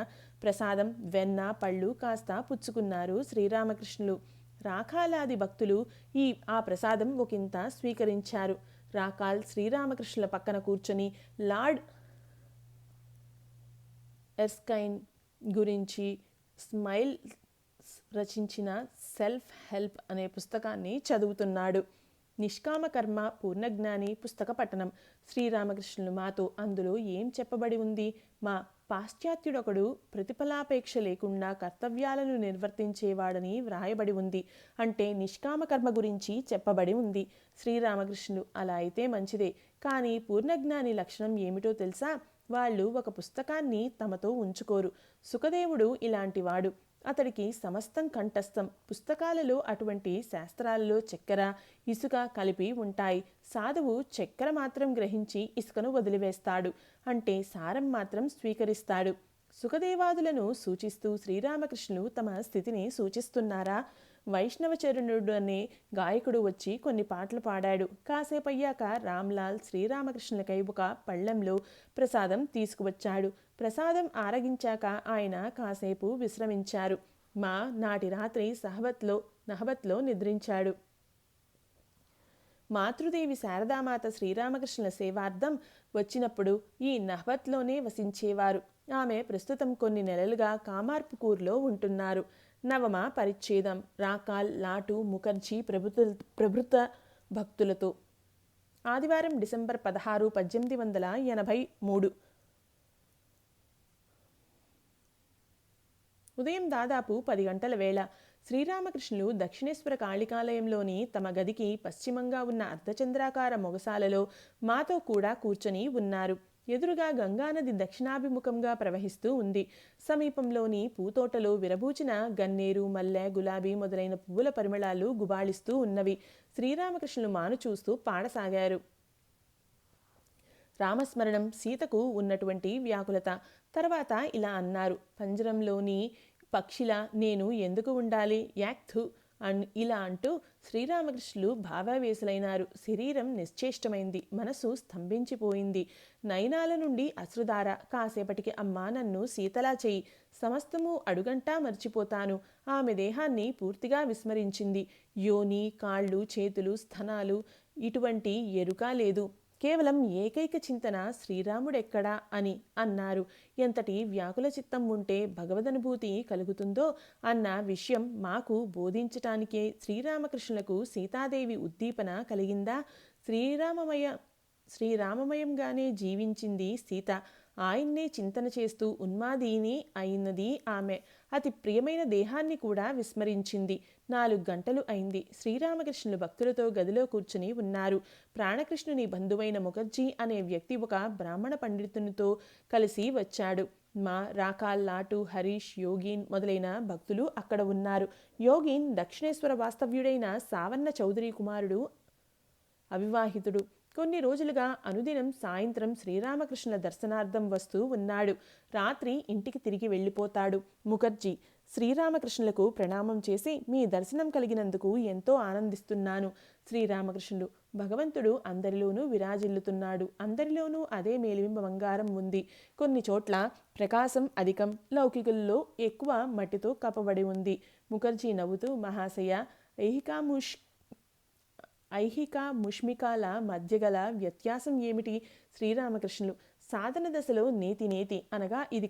ప్రసాదం, వెన్న, పళ్ళు కాస్త పుచ్చుకున్నారు శ్రీరామకృష్ణులు. రాకాలాది భక్తులు ఆ ప్రసాదం ఒకంత స్వీకరించారు. రాకాల్ శ్రీరామకృష్ణుల పక్కన కూర్చొని లార్డ్ ఎర్స్కైన్ గురించి స్మైల్ రచించిన సెల్ఫ్ హెల్ప్ అనే పుస్తకాన్ని చదువుతున్నాడు. నిష్కామ కర్మ పూర్ణజ్ఞాని పుస్తక పఠనం. శ్రీరామకృష్ణులు మాతో అందులో ఏం చెప్పబడి ఉంది? మా పాశ్చాత్యుడొకడు ప్రతిఫలాపేక్ష లేకుండా కర్తవ్యాలను నిర్వర్తించేవాడని వ్రాయబడి ఉంది. అంటే నిష్కామ కర్మ గురించి చెప్పబడి ఉంది. శ్రీరామకృష్ణులు అలా అయితే మంచిదే, కానీ పూర్ణజ్ఞాని లక్షణం ఏమిటో తెలుసా? వాళ్ళు ఒక పుస్తకాన్ని తమతో ఉంచుకోరు. సుఖదేవుడు ఇలాంటివాడు. అతడికి సమస్తం కంఠస్థం. పుస్తకాలలో అటువంటి శాస్త్రాలలో చక్కెర, ఇసుక కలిపి ఉంటాయి. సాధువు చక్కెర మాత్రం గ్రహించి ఇసుకను వదిలివేస్తాడు. అంటే సారం మాత్రం స్వీకరిస్తాడు. సుఖదేవాదులను సూచిస్తూ శ్రీరామకృష్ణులు తమ స్థితిని సూచిస్తున్నారా? వైష్ణవచరణుడు అనే గాయకుడు వచ్చి కొన్ని పాటలు పాడాడు. కాసేపయ్యాక రామ్లాల్ శ్రీరామకృష్ణులకై ఒక పళ్ళెంలో ప్రసాదం తీసుకువచ్చాడు. ప్రసాదం ఆరగించాక ఆయన కాసేపు విశ్రమించారు. నాటి రాత్రి నహబత్లో నిద్రించాడు. మాతృదేవి శారదామాత శ్రీరామకృష్ణుల సేవార్థం వచ్చినప్పుడు ఈ నహబత్లోనే వసించేవారు. ఆమె ప్రస్తుతం కొన్ని నెలలుగా కామార్పుకూర్లో ఉంటున్నారు. 9వ పరిచ్ఛేదం. రాకాల్, లాటు, ముఖర్జీ ప్రభృత భక్తులతో. ఆదివారం డిసెంబర్ 16, 1883. ఉదయం దాదాపు 10 గంటల వేళ. శ్రీరామకృష్ణులు దక్షిణేశ్వర కాళికాలయంలోని తమ గదికి పశ్చిమంగా ఉన్న అర్ధచంద్రాకార మొగసాలలో మాతో కూడా కూర్చొని ఉన్నారు. ఎదురుగా గంగానది దక్షిణాభిముఖంగా ప్రవహిస్తూ ఉంది. సమీపంలోని పూతోటలో విరబూచిన గన్నేరు, మల్లె, గులాబీ మొదలైన పువ్వుల పరిమళాలు గుబాళిస్తూ ఉన్నవి. శ్రీరామకృష్ణులు మాను చూస్తూ పాడసాగారు. రామస్మరణం, సీతకు ఉన్నటువంటి వ్యాకులత. తర్వాత ఇలా అన్నారు: పంజరంలోని పక్షిలా నేను ఎందుకు ఉండాలి? యాక్థు ఇలా అంటూ శ్రీరామకృష్ణులు భావావేశులైనారు. శరీరం నిశ్చేష్టమైంది, మనసు స్తంభించిపోయింది. నయనాల నుండి అశ్రుధార. కాసేపటికి అమ్మా నన్ను సీతలా చెయ్యి, సమస్తము అడుగంటా మర్చిపోతాను. ఆమె దేహాన్ని పూర్తిగా విస్మరించింది. యోని, కాళ్ళు, చేతులు, స్థనాలు ఇటువంటి ఎరుక లేదు. కేవలం ఏకైక చింతన శ్రీరాముడెక్కడా అని అన్నారు. ఎంతటి వ్యాకుల చిత్తం ఉంటే భగవదనుభూతి కలుగుతుందో అన్న విషయం మాకు బోధించటానికే శ్రీరామకృష్ణులకు సీతాదేవి ఉద్దీపన కలిగిందా? శ్రీరామమయంగానే జీవించింది సీత. ఆయన్నే చింతన చేస్తూ ఉన్మాదిని అయినది ఆమె. అతి ప్రియమైన దేహాన్ని కూడా విస్మరించింది. 4 గంటలు అయింది. శ్రీరామకృష్ణులు భక్తులతో గదిలో కూర్చుని ఉన్నారు. ప్రాణకృష్ణుని బంధువైన ముఖర్జీ అనే వ్యక్తి ఒక బ్రాహ్మణ పండితునితో కలిసి వచ్చాడు. రాకాల్, లాటు, హరీష్, యోగీన్ మొదలైన భక్తులు అక్కడ ఉన్నారు. యోగీన్ దక్షిణేశ్వర వాస్తవ్యుడైన సావన్న చౌదరి కుమారుడు, అవివాహితుడు. కొన్ని రోజులుగా అనుదినం సాయంత్రం శ్రీరామకృష్ణుల దర్శనార్థం వస్తూ ఉన్నాడు. రాత్రి ఇంటికి తిరిగి వెళ్ళిపోతాడు. ముఖర్జీ శ్రీరామకృష్ణులకు ప్రణామం చేసి, మీ దర్శనం కలిగినందుకు ఎంతో ఆనందిస్తున్నాను. శ్రీరామకృష్ణులు: భగవంతుడు అందరిలోనూ విరాజిల్లుతున్నాడు. అందరిలోనూ అదే మేలిమి బంగారం ఉంది. కొన్ని చోట్ల ప్రకాశం అధికం, లౌకికుల్లో ఎక్కువ మట్టితో కప్పబడి ఉంది. ముఖర్జీ నవ్వుతూ: మహాశయ, ఐహిక ముష్మికాల మధ్య గల వ్యత్యాసం ఏమిటి? శ్రీరామకృష్ణులు: సాధన దశలో నేతి అనగా ఇది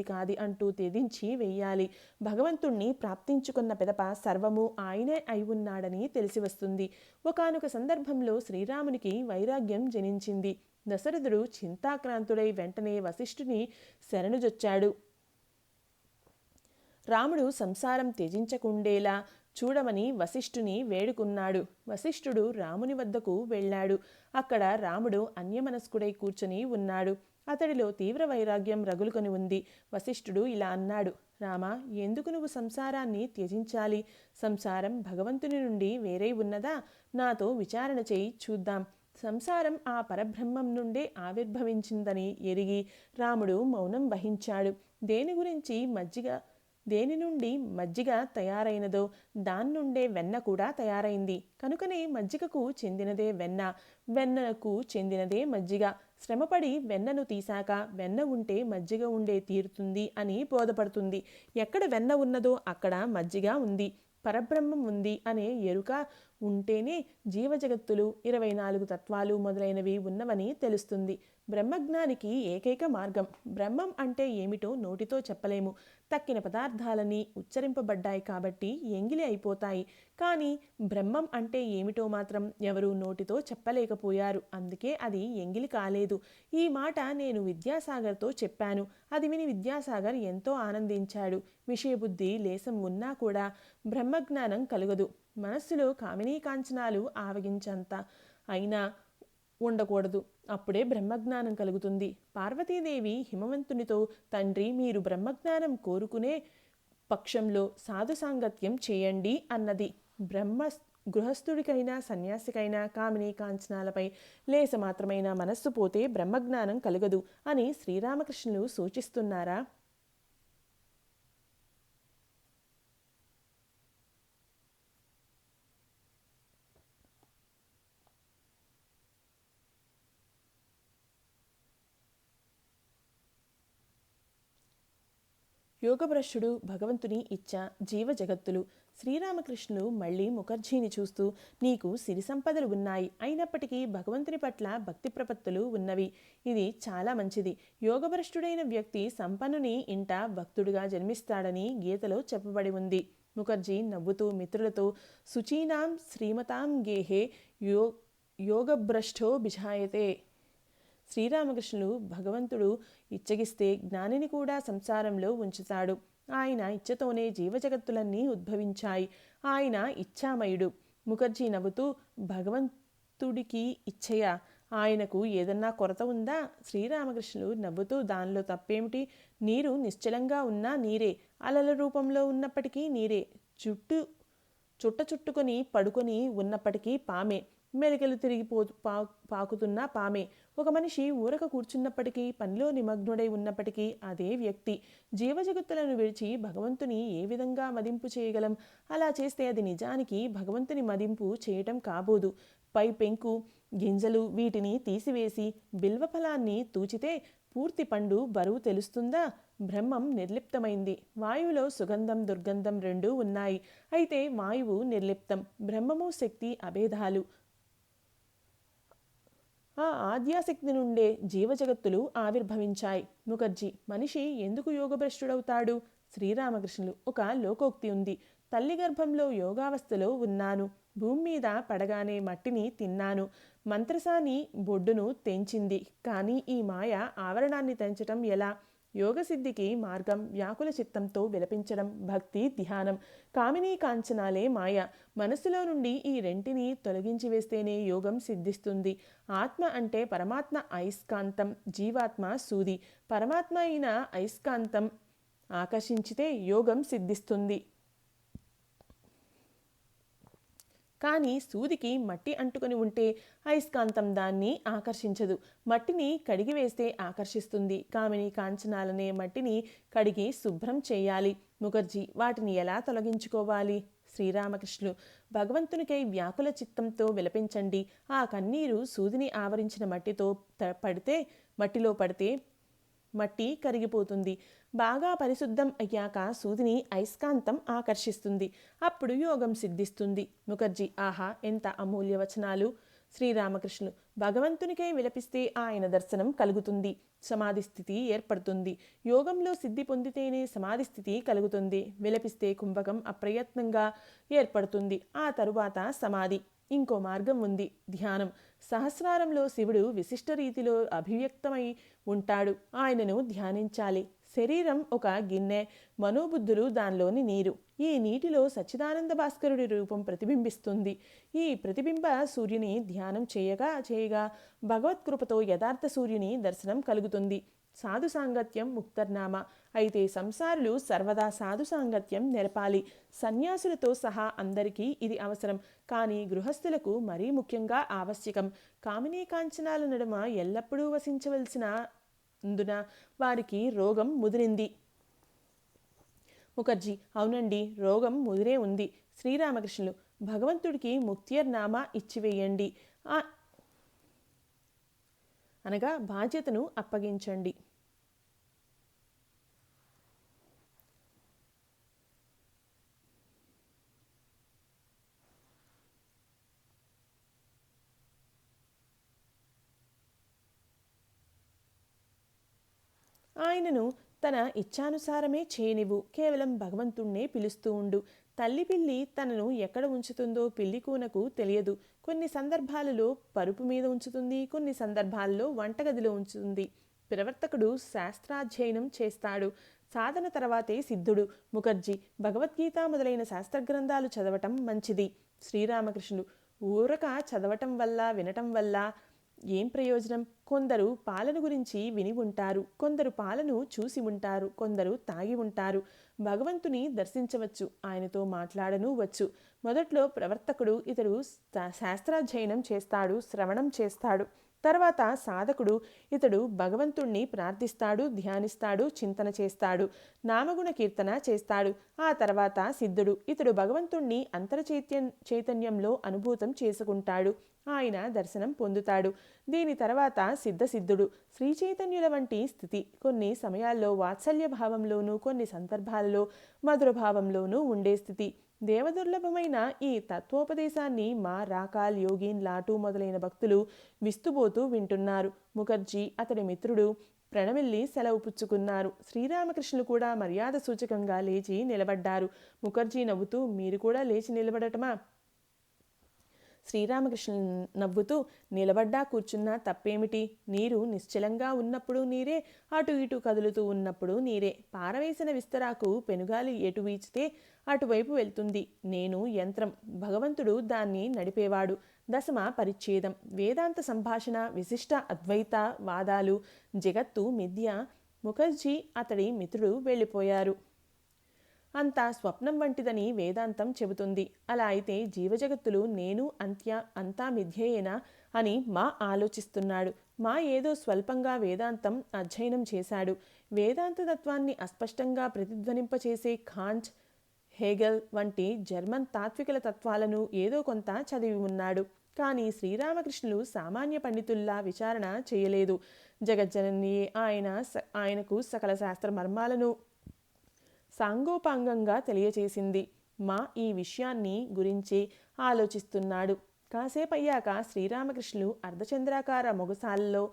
కాదు అంటూ తెదించి వెయ్యాలి. భగవంతుణ్ణి ప్రాప్తించుకున్న పిదప సర్వము ఆయనే అయి ఉన్నాడని తెలిసి వస్తుంది. ఒకానొక సందర్భంలో శ్రీరామునికి వైరాగ్యం జనించింది. దశరథుడు చింతాక్రాంతుడై వెంటనే వశిష్ఠుని శరణుజొచ్చాడు. రాముడు సంసారం త్యజించకుండేలా చూడమని వశిష్ఠుని వేడుకున్నాడు. వశిష్ఠుడు రాముని వద్దకు వెళ్ళాడు. అక్కడ రాముడు అన్యమనస్కుడై కూర్చొని ఉన్నాడు. అతడిలో తీవ్ర వైరాగ్యం రగులుకొని ఉంది. వశిష్ఠుడు ఇలా అన్నాడు: రామా, ఎందుకు నువ్వు సంసారాన్ని త్యజించాలి? సంసారం భగవంతుని నుండి వేరే ఉన్నదా? నాతో విచారణ చేయి, చూద్దాం. సంసారం ఆ పరబ్రహ్మం నుండే ఆవిర్భవించిందని ఎరిగి రాముడు మౌనం వహించాడు. దేని నుండి మజ్జిగ తయారైనదో దాని నుండే వెన్న కూడా తయారైంది. కనుకనే మజ్జిగకు చెందినదే వెన్న, వెన్నకు చెందినదే మజ్జిగ. శ్రమపడి వెన్నను తీశాక వెన్న ఉంటే మజ్జిగ ఉండే తీరుతుంది అని బోధపడుతుంది. ఎక్కడ వెన్న ఉన్నదో అక్కడ మజ్జిగ ఉంది, పరబ్రహ్మం ఉంది అనే ఎరుక ఉంటేనే జీవజగత్తులు, 24 తత్వాలు మొదలైనవి ఉన్నవని తెలుస్తుంది. బ్రహ్మజ్ఞానికి ఏకైక మార్గం. బ్రహ్మం అంటే ఏమిటో నోటితో చెప్పలేము. తక్కిన పదార్థాలని ఉచ్చరింపబడ్డాయి కాబట్టి ఎంగిలి అయిపోతాయి. కానీ బ్రహ్మం అంటే ఏమిటో మాత్రం ఎవరూ నోటితో చెప్పలేకపోయారు. అందుకే అది ఎంగిలి కాలేదు. ఈ మాట నేను విద్యాసాగర్తో చెప్పాను. అది విని విద్యాసాగర్ ఎంతో ఆనందించాడు. విషయబుద్ధి లేసం ఉన్నా కూడా బ్రహ్మజ్ఞానం కలుగదు. మనస్సులో కామినీ కాంచనాలు ఆవగించంత అయినా ఉండకూడదు. అప్పుడే బ్రహ్మజ్ఞానం కలుగుతుంది. పార్వతీదేవి హిమవంతునితో, తండ్రి, మీరు బ్రహ్మజ్ఞానం కోరుకునే పక్షంలో సాధు సాంగత్యం చేయండి అన్నది. గృహస్థుడికైనా సన్యాసికైనా కామినీ కాంచనాలపై లేస మాత్రమైన మనస్సు పోతే బ్రహ్మజ్ఞానం కలుగదు అని శ్రీరామకృష్ణులు సూచిస్తున్నారా? యోగభ్రష్టుడు, భగవంతుని ఇచ్చ, జీవ జగత్తులు. శ్రీరామకృష్ణులు మళ్ళీ ముఖర్జీని చూస్తూ, నీకు సిరి సంపదలు ఉన్నాయి, అయినప్పటికీ భగవంతుని పట్ల భక్తి ప్రపత్తులు ఉన్నవి. ఇది చాలా మంచిది. యోగభ్రష్టుడైన వ్యక్తి సంపన్నుని ఇంట భక్తుడిగా జన్మిస్తాడని గీతలో చెప్పబడి ఉంది. ముఖర్జీ నవ్వుతూ మిత్రులతో, శుచీనాం శ్రీమతాం గేహే యోగభ్రష్టో బిజాయతే. శ్రీరామకృష్ణులు భగవంతుడు ఇచ్చగిస్తే జ్ఞానిని కూడా సంసారంలో ఉంచుతాడు. ఆయన ఇచ్చతోనే జీవజగత్తులన్నీ ఉద్భవించాయి. ఆయన ఇచ్ఛామయుడు. ముఖర్జీ నవ్వుతూ, భగవంతుడికి ఇచ్చయ, ఆయనకు ఏదన్నా కొరత ఉందా? శ్రీరామకృష్ణులు నవ్వుతూ, దానిలో తప్పేమిటి? నీరు నిశ్చలంగా ఉన్నా నీరే, అలల రూపంలో ఉన్నప్పటికీ నీరే, చుట్టుకొని పడుకొని ఉన్నప్పటికీ పామే, మెలికలు తిరిగి పాకుతున్న పామే. ఒక మనిషి ఊరక కూర్చున్నప్పటికీ, పనిలో నిమగ్నుడై ఉన్నప్పటికీ అదే వ్యక్తి. జీవజగత్తులను విడిచి భగవంతుని ఏ విధంగా మదింపు చేయగలం? అలా చేస్తే అది నిజానికి భగవంతుని మదింపు చేయటం కాబోదు. పై పెంకు, గింజలు వీటిని తీసివేసి బిల్వఫలాన్ని తూచితే పూర్తి పండు బరువు తెలుస్తుందా? బ్రహ్మం నిర్లిప్తమైంది. వాయువులో సుగంధం, దుర్గంధం రెండూ ఉన్నాయి. అయితే వాయువు నిర్లిప్తం. బ్రహ్మము శక్తి అభేదాలు. ఆ ఆద్యాశక్తి నుండే జీవజగత్తులు ఆవిర్భవించాయి. ముఖర్జీ, మనిషి ఎందుకు యోగభ్రష్టుడవుతాడు? శ్రీరామకృష్ణులు, ఒక లోకోక్తి ఉంది. తల్లి గర్భంలో యోగావస్థలో ఉన్నాను. భూమి మీద పడగానే మట్టిని తిన్నాను. మంత్రసాని బొడ్డును తెంచింది. కానీ ఈ మాయ ఆవరణాన్ని తెంచటం ఎలా? యోగసిద్ధికి మార్గం వ్యాకుల చిత్తంతో విలపించడం, భక్తి, ధ్యానం. కామినీ కాంచనాలే మాయ. మనస్సులో నుండి ఈ రెంటిని తొలగించి వేస్తేనే యోగం సిద్ధిస్తుంది. ఆత్మ అంటే పరమాత్మ అయస్కాంతం, జీవాత్మ సూది. పరమాత్మ అయిన అయస్కాంతం ఆకర్షించితే యోగం సిద్ధిస్తుంది. కానీ సూదికి మట్టి అంటుకొని ఉంటే అయస్కాంతం దాన్ని ఆకర్షించదు. మట్టిని కడిగి వేస్తే ఆకర్షిస్తుంది. కామిని కాంచనాలనే మట్టిని కడిగి శుభ్రం చేయాలి. ముఖర్జీ, వాటిని ఎలా తొలగించుకోవాలి? శ్రీరామకృష్ణులు, భగవంతునికై వ్యాకుల చిత్తంతో విలపించండి. ఆ కన్నీరు సూదిని ఆవరించిన మట్టిలో పడితే మట్టి కరిగిపోతుంది. బాగా పరిశుద్ధం అయ్యాక సూదిని అయస్కాంతం ఆకర్షిస్తుంది. అప్పుడు యోగం సిద్ధిస్తుంది. ముఖర్జీ, ఆహా, ఎంత అమూల్య వచనాలు! శ్రీరామకృష్ణులు, భగవంతునికై విలపిస్తే ఆయన దర్శనం కలుగుతుంది. సమాధి స్థితి ఏర్పడుతుంది. యోగంలో సిద్ధి పొందితేనే సమాధి స్థితి కలుగుతుంది. విలపిస్తే కుంభకం అప్రయత్నంగా ఏర్పడుతుంది. ఆ తరువాత సమాధి. ఇంకో మార్గం ఉంది, ధ్యానం. సహస్రారంలో శివుడు విశిష్ట రీతిలో అభివ్యక్తమై ఉంటాడు. ఆయనను ధ్యానించాలి. శరీరం ఒక గిన్నె, మనోబుద్ధులు దానిలోని నీరు. ఈ నీటిలో సచ్చిదానంద భాస్కరుడి రూపం ప్రతిబింబిస్తుంది. ఈ ప్రతిబింబ సూర్యుని ధ్యానం చేయగా భగవత్కృపతో యథార్థ సూర్యుని దర్శనం కలుగుతుంది. సాధు సాంగత్యం ముక్తర్నామ. అయితే సంసారులు సర్వదా సాధు సాంగత్యం నెరపాలి. సన్యాసులతో సహా అందరికీ ఇది అవసరం. కానీ గృహస్థులకు మరీ ముఖ్యంగా ఆవశ్యకం. కామినీ కాంచనాల నడుమ ఎల్లప్పుడూ వసించవలసిన అందున వారికి రోగం ముదిరింది. ముఖర్జీ: అవునండి, రోగం ముదిరే ఉంది. శ్రీరామకృష్ణులు: భగవంతుడికి ముక్తియర్నామా ఇచ్చివేయండి, అనగా బాధ్యతను అప్పగించండి. ఆయనను తన ఇచ్ఛానుసారమే చేయనివ్వు. కేవలం భగవంతుణ్ణే పిలుస్తూ ఉండు. తల్లి పిల్లి తనను ఎక్కడ ఉంచుతుందో పిల్లి కూనకు తెలియదు. కొన్ని సందర్భాలలో పరుపు మీద ఉంచుతుంది, కొన్ని సందర్భాల్లో వంటగదిలో ఉంచుతుంది. ప్రవర్తకుడు శాస్త్రాధ్యయనం చేస్తాడు. సాధన తర్వాతే సిద్ధుడు. ముఖర్జీ: భగవద్గీత మొదలైన శాస్త్రగ్రంథాలు చదవటం మంచిది. శ్రీరామకృష్ణులు: ఊరక చదవటం వల్ల వినటం వల్ల ఏం ప్రయోజనం? కొందరు పాలను గురించి విని ఉంటారు, కొందరు పాలను చూసి ఉంటారు, కొందరు తాగి ఉంటారు. భగవంతుని దర్శించవచ్చు, ఆయనతో మాట్లాడను వచ్చు. మొదట్లో ప్రవర్తకుడు ఇతడు శాస్త్రాధ్యయనం చేస్తాడు, శ్రవణం చేస్తాడు. తర్వాత సాధకుడు ఇతడు భగవంతుణ్ణి ప్రార్థిస్తాడు, ధ్యానిస్తాడు, చింతన చేస్తాడు, నామగుణ కీర్తన చేస్తాడు. ఆ తర్వాత సిద్ధుడు ఇతడు భగవంతుణ్ణి చైతన్యంలో అనుభూతం చేసుకుంటాడు, ఆయన దర్శనం పొందుతాడు. దీని తర్వాత సిద్ధుడు శ్రీచైతన్యుల వంటి స్థితి. కొన్ని సమయాల్లో వాత్సల్య భావంలోనూ, కొన్ని సందర్భాల్లో మధుర భావంలోనూ ఉండే స్థితి. దేవదుర్లభమైన ఈ తత్వోపదేశాన్ని మా రాకాల్, యోగిన్, లాటు మొదలైన భక్తులు విస్తుబోతూ వింటున్నారు. ముఖర్జీ అతడి మిత్రుడు ప్రణమిల్లి సెలవు పుచ్చుకున్నారు. శ్రీరామకృష్ణులు కూడా మర్యాద సూచకంగా లేచి నిలబడ్డారు. ముఖర్జీ నవ్వుతూ: మీరు కూడా లేచి నిలబడటమా? శ్రీరామకృష్ణులు నవ్వుతూ: నిలబడ్డా కూర్చున్నా తప్పేమిటి? నీరు నిశ్చలంగా ఉన్నప్పుడు నీరే, అటు ఇటు కదులుతూ ఉన్నప్పుడు నీరే. పారవేసిన విస్తరాకు పెనుగాలి ఎటు వీచితే అటువైపు వెళ్తుంది. నేను యంత్రం, భగవంతుడు దాన్ని నడిపేవాడు. దశమ పరిచ్ఛేదం. వేదాంత సంభాషణ, విశిష్ట అద్వైత వాదాలు, జగత్తు మిథ్య. ముఖర్జీ అతడి మిత్రుడు వెళ్ళిపోయారు. అంతా స్వప్నం వంటిదని వేదాంతం చెబుతుంది. అలా అయితే జీవజగత్తులు నేను అంతా మిథ్యేనా అని మా ఆలోచిస్తున్నాడు. మా ఏదో స్వల్పంగా వేదాంతం అధ్యయనం చేశాడు. వేదాంత తత్వాన్ని అస్పష్టంగా ప్రతిధ్వనింపచేసే కాంట్, హేగెల్ వంటి జర్మన్ తాత్వికల తత్వాలను ఏదో కొంత చదివి ఉన్నాడు. కానీ శ్రీరామకృష్ణులు సామాన్య పండితుల్లా విచారణ చేయలేదు. జగజ్జననియే ఆయనకు సకల శాస్త్ర మర్మాలను సాంగోపాంగంగా తెలియచేసింది. మా ఈ విషయాన్ని గురించి ఆలోచిస్తున్నాడు. కాసేపయ్యాక శ్రీరామకృష్ణులు అర్ధచంద్రాకార మొగసాలలో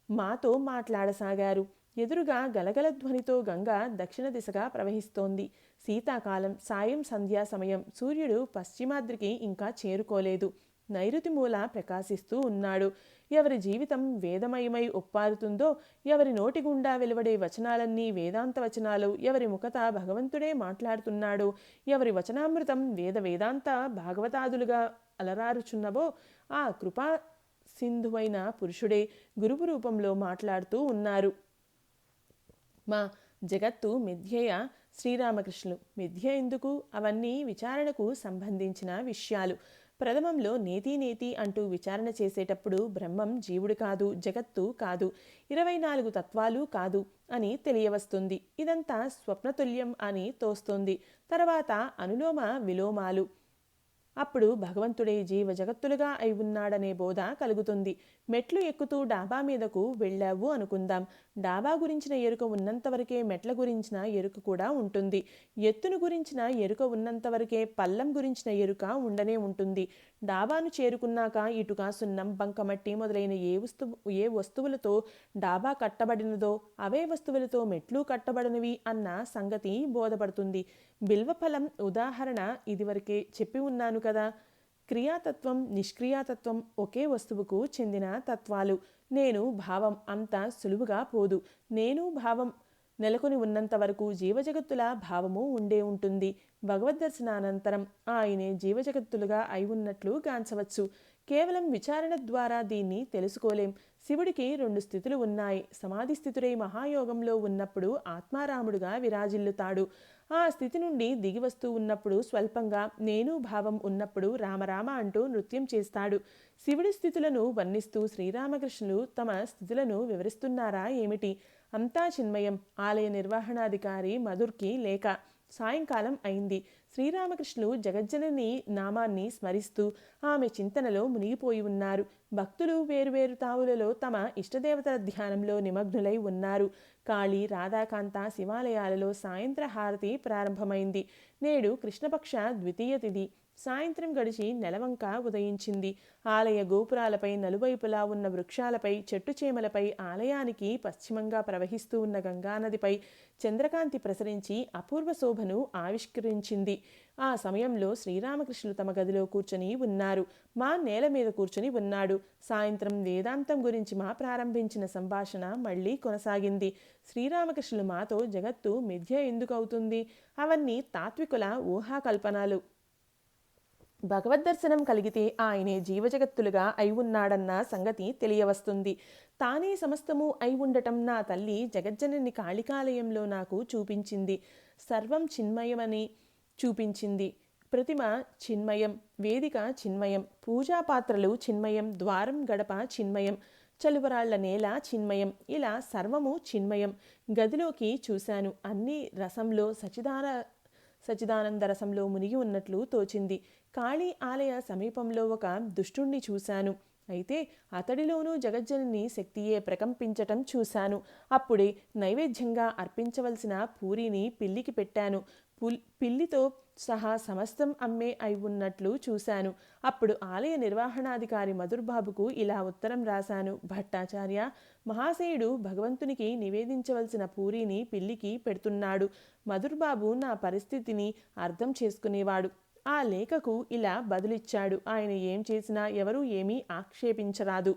మాతో మాట్లాడసాగారు. ఎదురుగా గలగల ధ్వనితో గంగ దక్షిణ దిశగా ప్రవహిస్తోంది. శీతాకాలం, సాయం సంధ్యా సమయం. సూర్యుడు పశ్చిమాద్రికి ఇంకా చేరుకోలేదు. నైరుతి మూల ప్రకాశిస్తూ ఉన్నాడు. ఎవరి జీవితం వేదమయమై ఒప్పారుతుందో, ఎవరి నోటి గుండా వెలువడే వచనాలన్నీ వేదాంత వచనాలు, ఎవరి ముఖత భగవంతుడే మాట్లాడుతున్నాడో, ఎవరి వచనామృతం వేదాంత భాగవతాదులుగా అలరారుచున్నవో, ఆ కృపా సింధువైన పురుషుడే గురువు రూపంలో మాట్లాడుతూ ఉన్నారు. మా జగత్తు మిథ్యేయ? శ్రీరామకృష్ణులు: మిథ్య ఎందుకు? అవన్నీ విచారణకు సంబంధించిన విషయాలు. ప్రథమంలో నేతి అంటూ విచారణ చేసేటప్పుడు బ్రహ్మం జీవుడు కాదు, జగత్తు కాదు, 24 తత్వాలు కాదు అని తెలియవస్తుంది. ఇదంతా స్వప్నతుల్యం అని తోస్తుంది. తర్వాత అనులోమ విలోమాలు. అప్పుడు భగవంతుడే జీవ జగత్తులుగా అయి ఉన్నాడనే బోధ కలుగుతుంది. మెట్లు ఎక్కుతూ డాబా మీదకు వెళ్ళావు అనుకుందాం. డాబా గురించిన ఎరుక ఉన్నంతవరకే మెట్ల గురించిన ఎరుక కూడా ఉంటుంది. ఎత్తును గురించిన ఎరుక ఉన్నంతవరకే పల్లం గురించిన ఎరుక ఉండనే ఉంటుంది. డాబాను చేరుకున్నాక ఇటుక, సున్నం, బంకమట్టి మొదలైన ఏ వస్తువులతో డాబా కట్టబడినదో అవే వస్తువులతో మెట్లు కట్టబడినవి అన్న సంగతి బోధపడుతుంది. బిల్వఫలం ఉదాహరణ ఇదివరకే చెప్పి ఉన్నాను కదా. క్రియాతత్వం, నిష్క్రియాతత్వం ఒకే వస్తువుకు చెందిన తత్వాలు. నేను భావం అంత సులువుగా పోదు. నేను భావం నెలకొని ఉన్నంత వరకు జీవజగత్తుల భావము ఉండే ఉంటుంది. భగవద్దర్శనానంతరం ఆయనే జీవజగత్తులుగా అయి ఉన్నట్లు గాంచవచ్చు. కేవలం విచారణ ద్వారా దీన్ని తెలుసుకోలేం. శివుడికి 2 స్థితులు ఉన్నాయి. సమాధి స్థితుడై మహాయోగంలో ఉన్నప్పుడు ఆత్మారాముడుగా విరాజిల్లుతాడు. ఆ స్థితి నుండి దిగి వస్తూ ఉన్నప్పుడు స్వల్పంగా నేను భావం ఉన్నప్పుడు రామరామ అంటూ నృత్యం చేస్తాడు. శివుడి స్థితులను వర్ణిస్తూ శ్రీరామకృష్ణులు తమ స్థితులను వివరిస్తున్నారా ఏమిటి? అంతా చిన్మయం. ఆలయ నిర్వహణాధికారి మధుర్కి లేఖ. సాయంకాలం అయింది. శ్రీరామకృష్ణులు జగజ్జనని నామాన్ని స్మరిస్తూ ఆమె చింతనలో మునిగిపోయి ఉన్నారు. భక్తులు వేరువేరు తావులలో తమ ఇష్టదేవతల ధ్యానంలో నిమగ్నులై ఉన్నారు. కాళీ, రాధాకాంత శివాలయాలలో సాయంత్ర హారతి ప్రారంభమైంది. నేడు కృష్ణపక్ష ద్వితీయ తిథి. సాయంత్రం గడిచి నెలవంక ఉదయించింది. ఆలయ గోపురాలపై నలువైపులా ఉన్న వృక్షాలపై, చెట్టుచేమలపై, ఆలయానికి పశ్చిమంగా ప్రవహిస్తూ ఉన్న గంగానదిపై చంద్రకాంతి ప్రసరించి అపూర్వ శోభను ఆవిష్కరించింది. ఆ సమయంలో శ్రీరామకృష్ణులు తమ గదిలో కూర్చొని ఉన్నారు. మా నేల మీద కూర్చొని ఉన్నాడు. సాయంత్రం వేదాంతం గురించి మా ప్రారంభించిన సంభాషణ మళ్ళీ కొనసాగింది. శ్రీరామకృష్ణులు మాతో జగత్తు మిథ్య ఎందుకు అవుతుంది? అవన్నీ తాత్వికుల ఊహాకల్పనలు. భగవద్దర్శనం కలిగితే ఆయనే జీవజగత్తులుగా అయి ఉన్నాడన్న సంగతి తెలియవస్తుంది. తానే సమస్తము అయి ఉండటం నా తల్లి జగజ్జనని కాళికాలయంలో నాకు చూపించింది. సర్వం చిన్మయమని చూపించింది. ప్రతిమ చిన్మయం, వేదిక చిన్మయం, పూజాపాత్రలు చిన్మయం, ద్వారం గడప చిన్మయం, చలువరాళ్ల నేల చిన్మయం, ఇలా సర్వము చిన్మయం. గదిలోకి చూశాను. అన్ని రసంలో సచిదానంద రసంలో మునిగి ఉన్నట్లు తోచింది. కాళీ ఆలయ సమీపంలో ఒక దుష్టుణ్ణి చూశాను. అయితే అతడిలోనూ జగజ్జనని శక్తియే ప్రకంపించటం చూశాను. అప్పుడే నైవేద్యంగా అర్పించవలసిన పూరీని పిల్లికి పెట్టాను. పిల్లితో సహా సమస్తం అమ్మే అయి ఉన్నట్లు చూశాను. అప్పుడు ఆలయ నిర్వహణాధికారి మధుర్బాబుకు ఇలా ఉత్తరం రాశాను. భట్టాచార్య మహాశయుడు భగవంతునికి నివేదించవలసిన పూరీని పిల్లికి పెడుతున్నాడు. మధుర్బాబు నా పరిస్థితిని అర్థం చేసుకునేవాడు. ఆ లేఖకు ఇలా బదులిచ్చాడు. ఆయన ఏం చేసినా ఎవరూ ఏమీ ఆక్షేపించరాదు.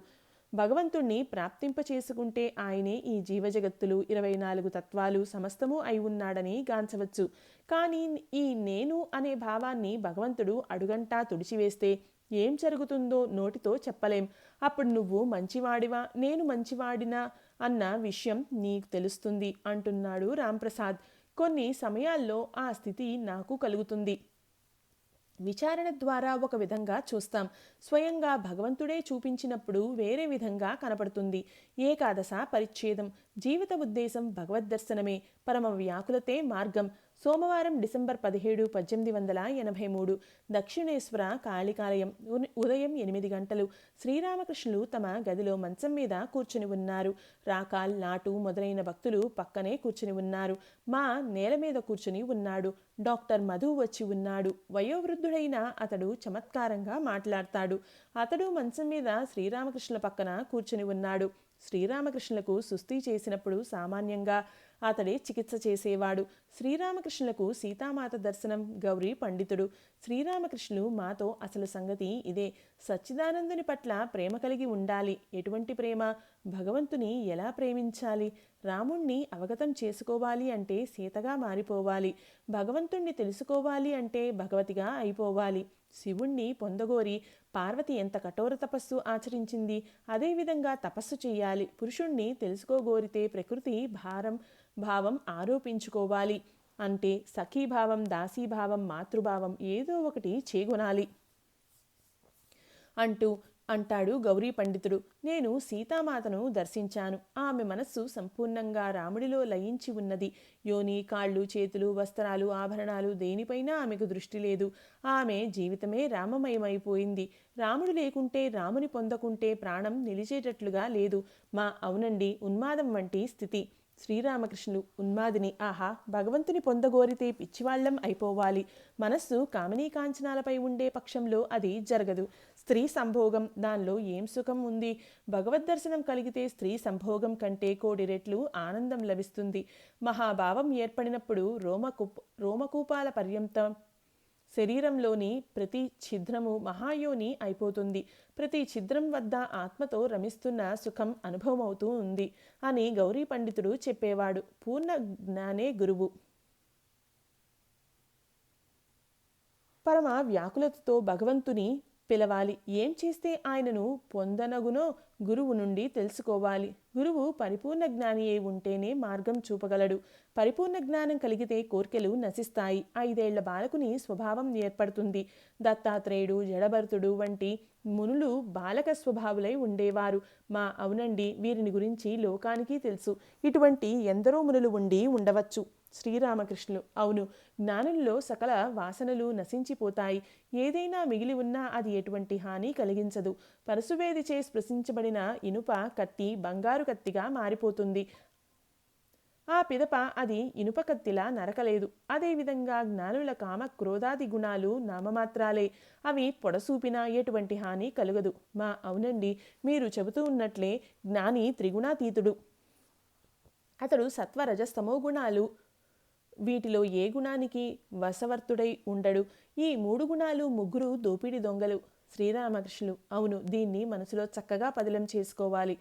భగవంతుణ్ణి ప్రాప్తింపచేసుకుంటే ఆయనే ఈ జీవజగత్తులు 24 తత్వాలు సమస్తము అయి ఉన్నాడని గాంచవచ్చు. కానీ ఈ నేను అనే భావాన్ని భగవంతుడు అడుగంటా తుడిచివేస్తే ఏం జరుగుతుందో నోటితో చెప్పలేం. అప్పుడు నువ్వు మంచివాడివా, నేను మంచివాడినా అన్న విషయం నీకు తెలుస్తుంది అంటున్నాడు రాంప్రసాద్. కొన్ని సమయాల్లో ఆ స్థితి నాకు కలుగుతుంది. విచారణ ద్వారా ఒక విధంగా చూస్తాం. స్వయంగా భగవంతుడే చూపించినప్పుడు వేరే విధంగా కనపడుతుంది. ఏకాదశ పరిచ్ఛేదం. జీవిత ఉద్దేశం భగవద్దర్శనమే. పరమ వ్యాకులతే మార్గం. సోమవారం డిసెంబర్ 17, 1883. దక్షిణేశ్వర కాళికాలయం. ఉదయం 8 గంటలు. శ్రీరామకృష్ణులు తమ గదిలో మంచం మీద కూర్చుని ఉన్నారు. రాకాల్, నాటు మొదలైన భక్తులు పక్కనే కూర్చుని ఉన్నారు. మా నేల మీద కూర్చుని ఉన్నాడు. డాక్టర్ మధు వచ్చి ఉన్నాడు. వయోవృద్ధుడైన అతడు చమత్కారంగా మాట్లాడతాడు. అతడు మంచం మీద శ్రీరామకృష్ణుల పక్కన కూర్చుని ఉన్నాడు. శ్రీరామకృష్ణులకు సుస్థి చేసినప్పుడు సామాన్యంగా అతడే చికిత్స చేసేవాడు. శ్రీరామకృష్ణులకు సీతామాత దర్శనం గౌరీ పండితుడు. శ్రీరామకృష్ణులు మాతో అసలు సంగతి ఇదే. సచ్చిదానందుని పట్ల ప్రేమ కలిగి ఉండాలి. ఎటువంటి ప్రేమ? భగవంతుని ఎలా ప్రేమించాలి? రాముణ్ణి అవగతం చేసుకోవాలి అంటే సీతగా మారిపోవాలి. భగవంతుణ్ణి తెలుసుకోవాలి అంటే భగవతిగా అయిపోవాలి. శివుణ్ణి పొందగోరి పార్వతి ఎంత కఠోర తపస్సు ఆచరించింది. అదేవిధంగా తపస్సు చెయ్యాలి. పురుషుణ్ణి తెలుసుకోగోరితే ప్రకృతి భావం ఆరోపించుకోవాలి. అంటే సఖీభావం, దాసీభావం, మాతృభావం ఏదో ఒకటి చేగొనాలి అంటాడు గౌరీ పండితుడు. నేను సీతామాతను దర్శించాను. ఆమె మనస్సు సంపూర్ణంగా రాముడిలో లయించి ఉన్నది. యోని, కాళ్ళు, చేతులు, వస్త్రాలు, ఆభరణాలు దేనిపైనా ఆమెకు దృష్టి లేదు. ఆమె జీవితమే రామమయమైపోయింది. రాముడు లేకుంటే, రాముని పొందకుంటే ప్రాణం నిలిచేటట్లుగా లేదు. అవునండి, ఉన్మాదం వంటి స్థితి. శ్రీరామకృష్ణులు ఉన్మాదిని. ఆహా, భగవంతుని పొందగోరితే పిచ్చివాళ్లం అయిపోవాలి. మనస్సు కామినీ కాంచనాలపై ఉండే పక్షంలో అది జరగదు. స్త్రీ సంభోగం, దానిలో ఏం సుఖం ఉంది? భగవద్దర్శనం కలిగితే స్త్రీ సంభోగం కంటే 1,000 రెట్లు ఆనందం లభిస్తుంది. మహాభావం ఏర్పడినప్పుడు రోమకూపాల పర్యంతం శరీరంలోని ప్రతి ఛిద్రము మహాయోని అయిపోతుంది. ప్రతి ఛిద్రం వద్ద ఆత్మతో రమిస్తున్న సుఖం అనుభవమవుతూ ఉంది అని గౌరీ పండితుడు చెప్పేవాడు. పూర్ణ జ్ఞానే గురువు. పరమ వ్యాకులతతో భగవంతుని పిలవాలి. ఏం చేస్తే ఆయనను పొందనగునో గురువు నుండి తెలుసుకోవాలి. గురువు పరిపూర్ణ జ్ఞాని అయి ఉంటేనే మార్గం చూపగలడు. పరిపూర్ణ జ్ఞానం కలిగితే కోర్కెలు నశిస్తాయి. 5 ఏళ్ల బాలకుని స్వభావం ఏర్పడుతుంది. దత్తాత్రేయుడు, జడభరతుడు వంటి మునులు బాలక స్వభావులై ఉండేవారు. అవునండి, వీరిని గురించి లోకానికి తెలుసు. ఇటువంటి ఎందరో మునులు ఉండి ఉండవచ్చు. శ్రీరామకృష్ణులు: అవును, జ్ఞానుల్లో సకల వాసనలు నశించిపోతాయి. ఏదైనా మిగిలి ఉన్నా అది ఎటువంటి హాని కలిగించదు. పరశువేదిచే స్పృశించబడిన ఇనుప కత్తి బంగారు కత్తిగా మారిపోతుంది. ఆ పిదప అది ఇనుప కత్తిలా నరకలేదు. అదేవిధంగా జ్ఞానుల కామ క్రోధాది గుణాలు నామమాత్రాలే. అవి పొడసూపినా ఎటువంటి హాని కలుగదు. అవునండి, మీరు చెబుతూ ఉన్నట్లే జ్ఞాని త్రిగుణాతీతుడు. అతడు సత్వ రజస్తమో గుణాలు, వీటిలో ఏ గుణానికి వశవర్తుడై ఉండడు. ఈ 3 గుణాలు ముగ్గురు దోపిడి దొంగలు. శ్రీరామకృష్ణులు: అవును, దీన్ని మనసులో చక్కగా పదిలం చేసుకోవాలి.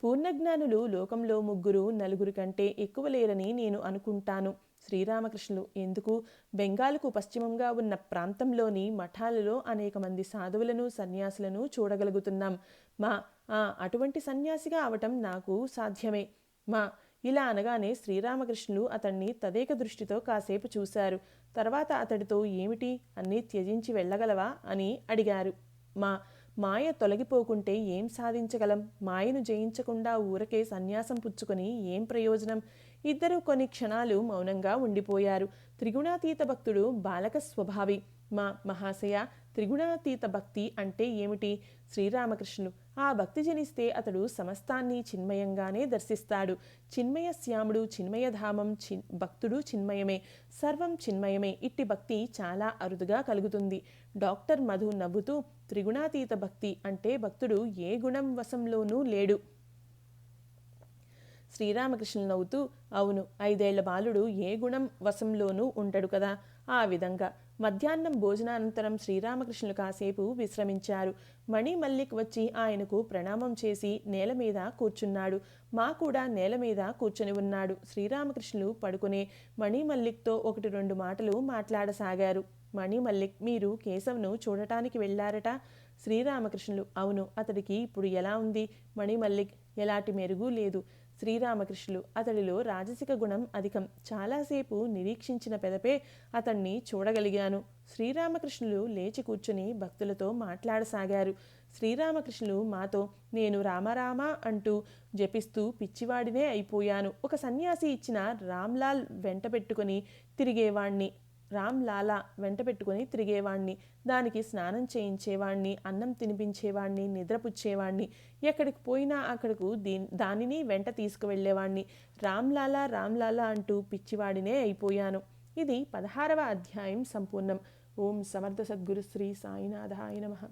పూర్ణజ్ఞానులు లోకంలో 3, 4 కంటే ఎక్కువ లేరని నేను అనుకుంటాను. శ్రీరామకృష్ణులు: ఎందుకు? బెంగాల్కు పశ్చిమంగా ఉన్న ప్రాంతంలోని మఠాలలో అనేక మంది సాధువులను, సన్యాసులను చూడగలుగుతున్నాం. అటువంటి సన్యాసిగా అవటం నాకు సాధ్యమే. ఇలా అనగానే శ్రీరామకృష్ణులు అతన్ని తదేక దృష్టితో కాసేపు చూశారు. తర్వాత అతడితో ఏమిటి, అన్నీ త్యజించి వెళ్ళగలవా అని అడిగారు. మాయ తొలగిపోకుంటే ఏం సాధించగలం? మాయను జయించకుండా ఊరకే సన్యాసం పుచ్చుకొని ఏం ప్రయోజనం? ఇద్దరు కొన్ని క్షణాలు మౌనంగా ఉండిపోయారు. త్రిగుణాతీత భక్తుడు బాలక స్వభావి. మహాశయ, త్రిగుణాతీత భక్తి అంటే ఏమిటి? శ్రీరామకృష్ణులు: ఆ భక్తి జనిస్తే అతడు సమస్తాన్ని చిన్మయంగానే దర్శిస్తాడు. చిన్మయ శ్యాముడు చిన్మయధామం, భక్తుడు చిన్మయమే, సర్వం చిన్మయమే. ఇట్టి భక్తి చాలా అరుదుగా కలుగుతుంది. డాక్టర్ మధు నవ్వుతూ, త్రిగుణాతీత భక్తి అంటే భక్తుడు ఏ గుణం వశంలోనూ లేడు. శ్రీరామకృష్ణులు నవ్వుతూ: అవును, 5 ఏళ్ల బాలుడు ఏ గుణం వశంలోనూ ఉండడు కదా. ఆ విధంగా మధ్యాహ్నం భోజనానంతరం శ్రీరామకృష్ణులు కాసేపు విశ్రమించారు. మణి మల్లిక్ వచ్చి ఆయనకు ప్రణామం చేసి నేల మీద కూర్చున్నాడు. కూడా నేల మీద కూర్చొని ఉన్నాడు. శ్రీరామకృష్ణులు పడుకునే మణి మల్లిక్తో 1-2 మాటలు మాట్లాడసాగారు. మణి మల్లిక్: మీరు కేశవ్ను చూడటానికి వెళ్ళారట? శ్రీరామకృష్ణులు: అవును, అతడికి ఇప్పుడు ఎలా ఉంది? మణి మల్లిక్: ఎలాంటి మెరుగు లేదు. శ్రీరామకృష్ణులు: అతడిలో రాజసిక గుణం అధికం. చాలాసేపు నిరీక్షించిన పెదపే అతన్ని చూడగలిగాను. శ్రీరామకృష్ణులు లేచి కూర్చుని భక్తులతో మాట్లాడసాగారు. శ్రీరామకృష్ణులు మాతో: నేను రామరామ అంటూ జపిస్తూ పిచ్చివాడినే అయిపోయాను. ఒక సన్యాసి ఇచ్చిన రామ్లాల్ వెంట పెట్టుకుని తిరిగేవాణ్ణి. దానికి స్నానం చేయించేవాణ్ణి, అన్నం తినిపించేవాణ్ణి, నిద్రపుచ్చేవాణ్ణి. ఎక్కడికి పోయినా అక్కడకు దానిని వెంట తీసుకువెళ్లేవాణ్ణి. రామ్లాలా అంటూ పిచ్చివాడినే అయిపోయాను. ఇది 16వ అధ్యాయం సంపూర్ణం. ఓం సమర్థ సద్గురు శ్రీ సాయినాథాయ నమః.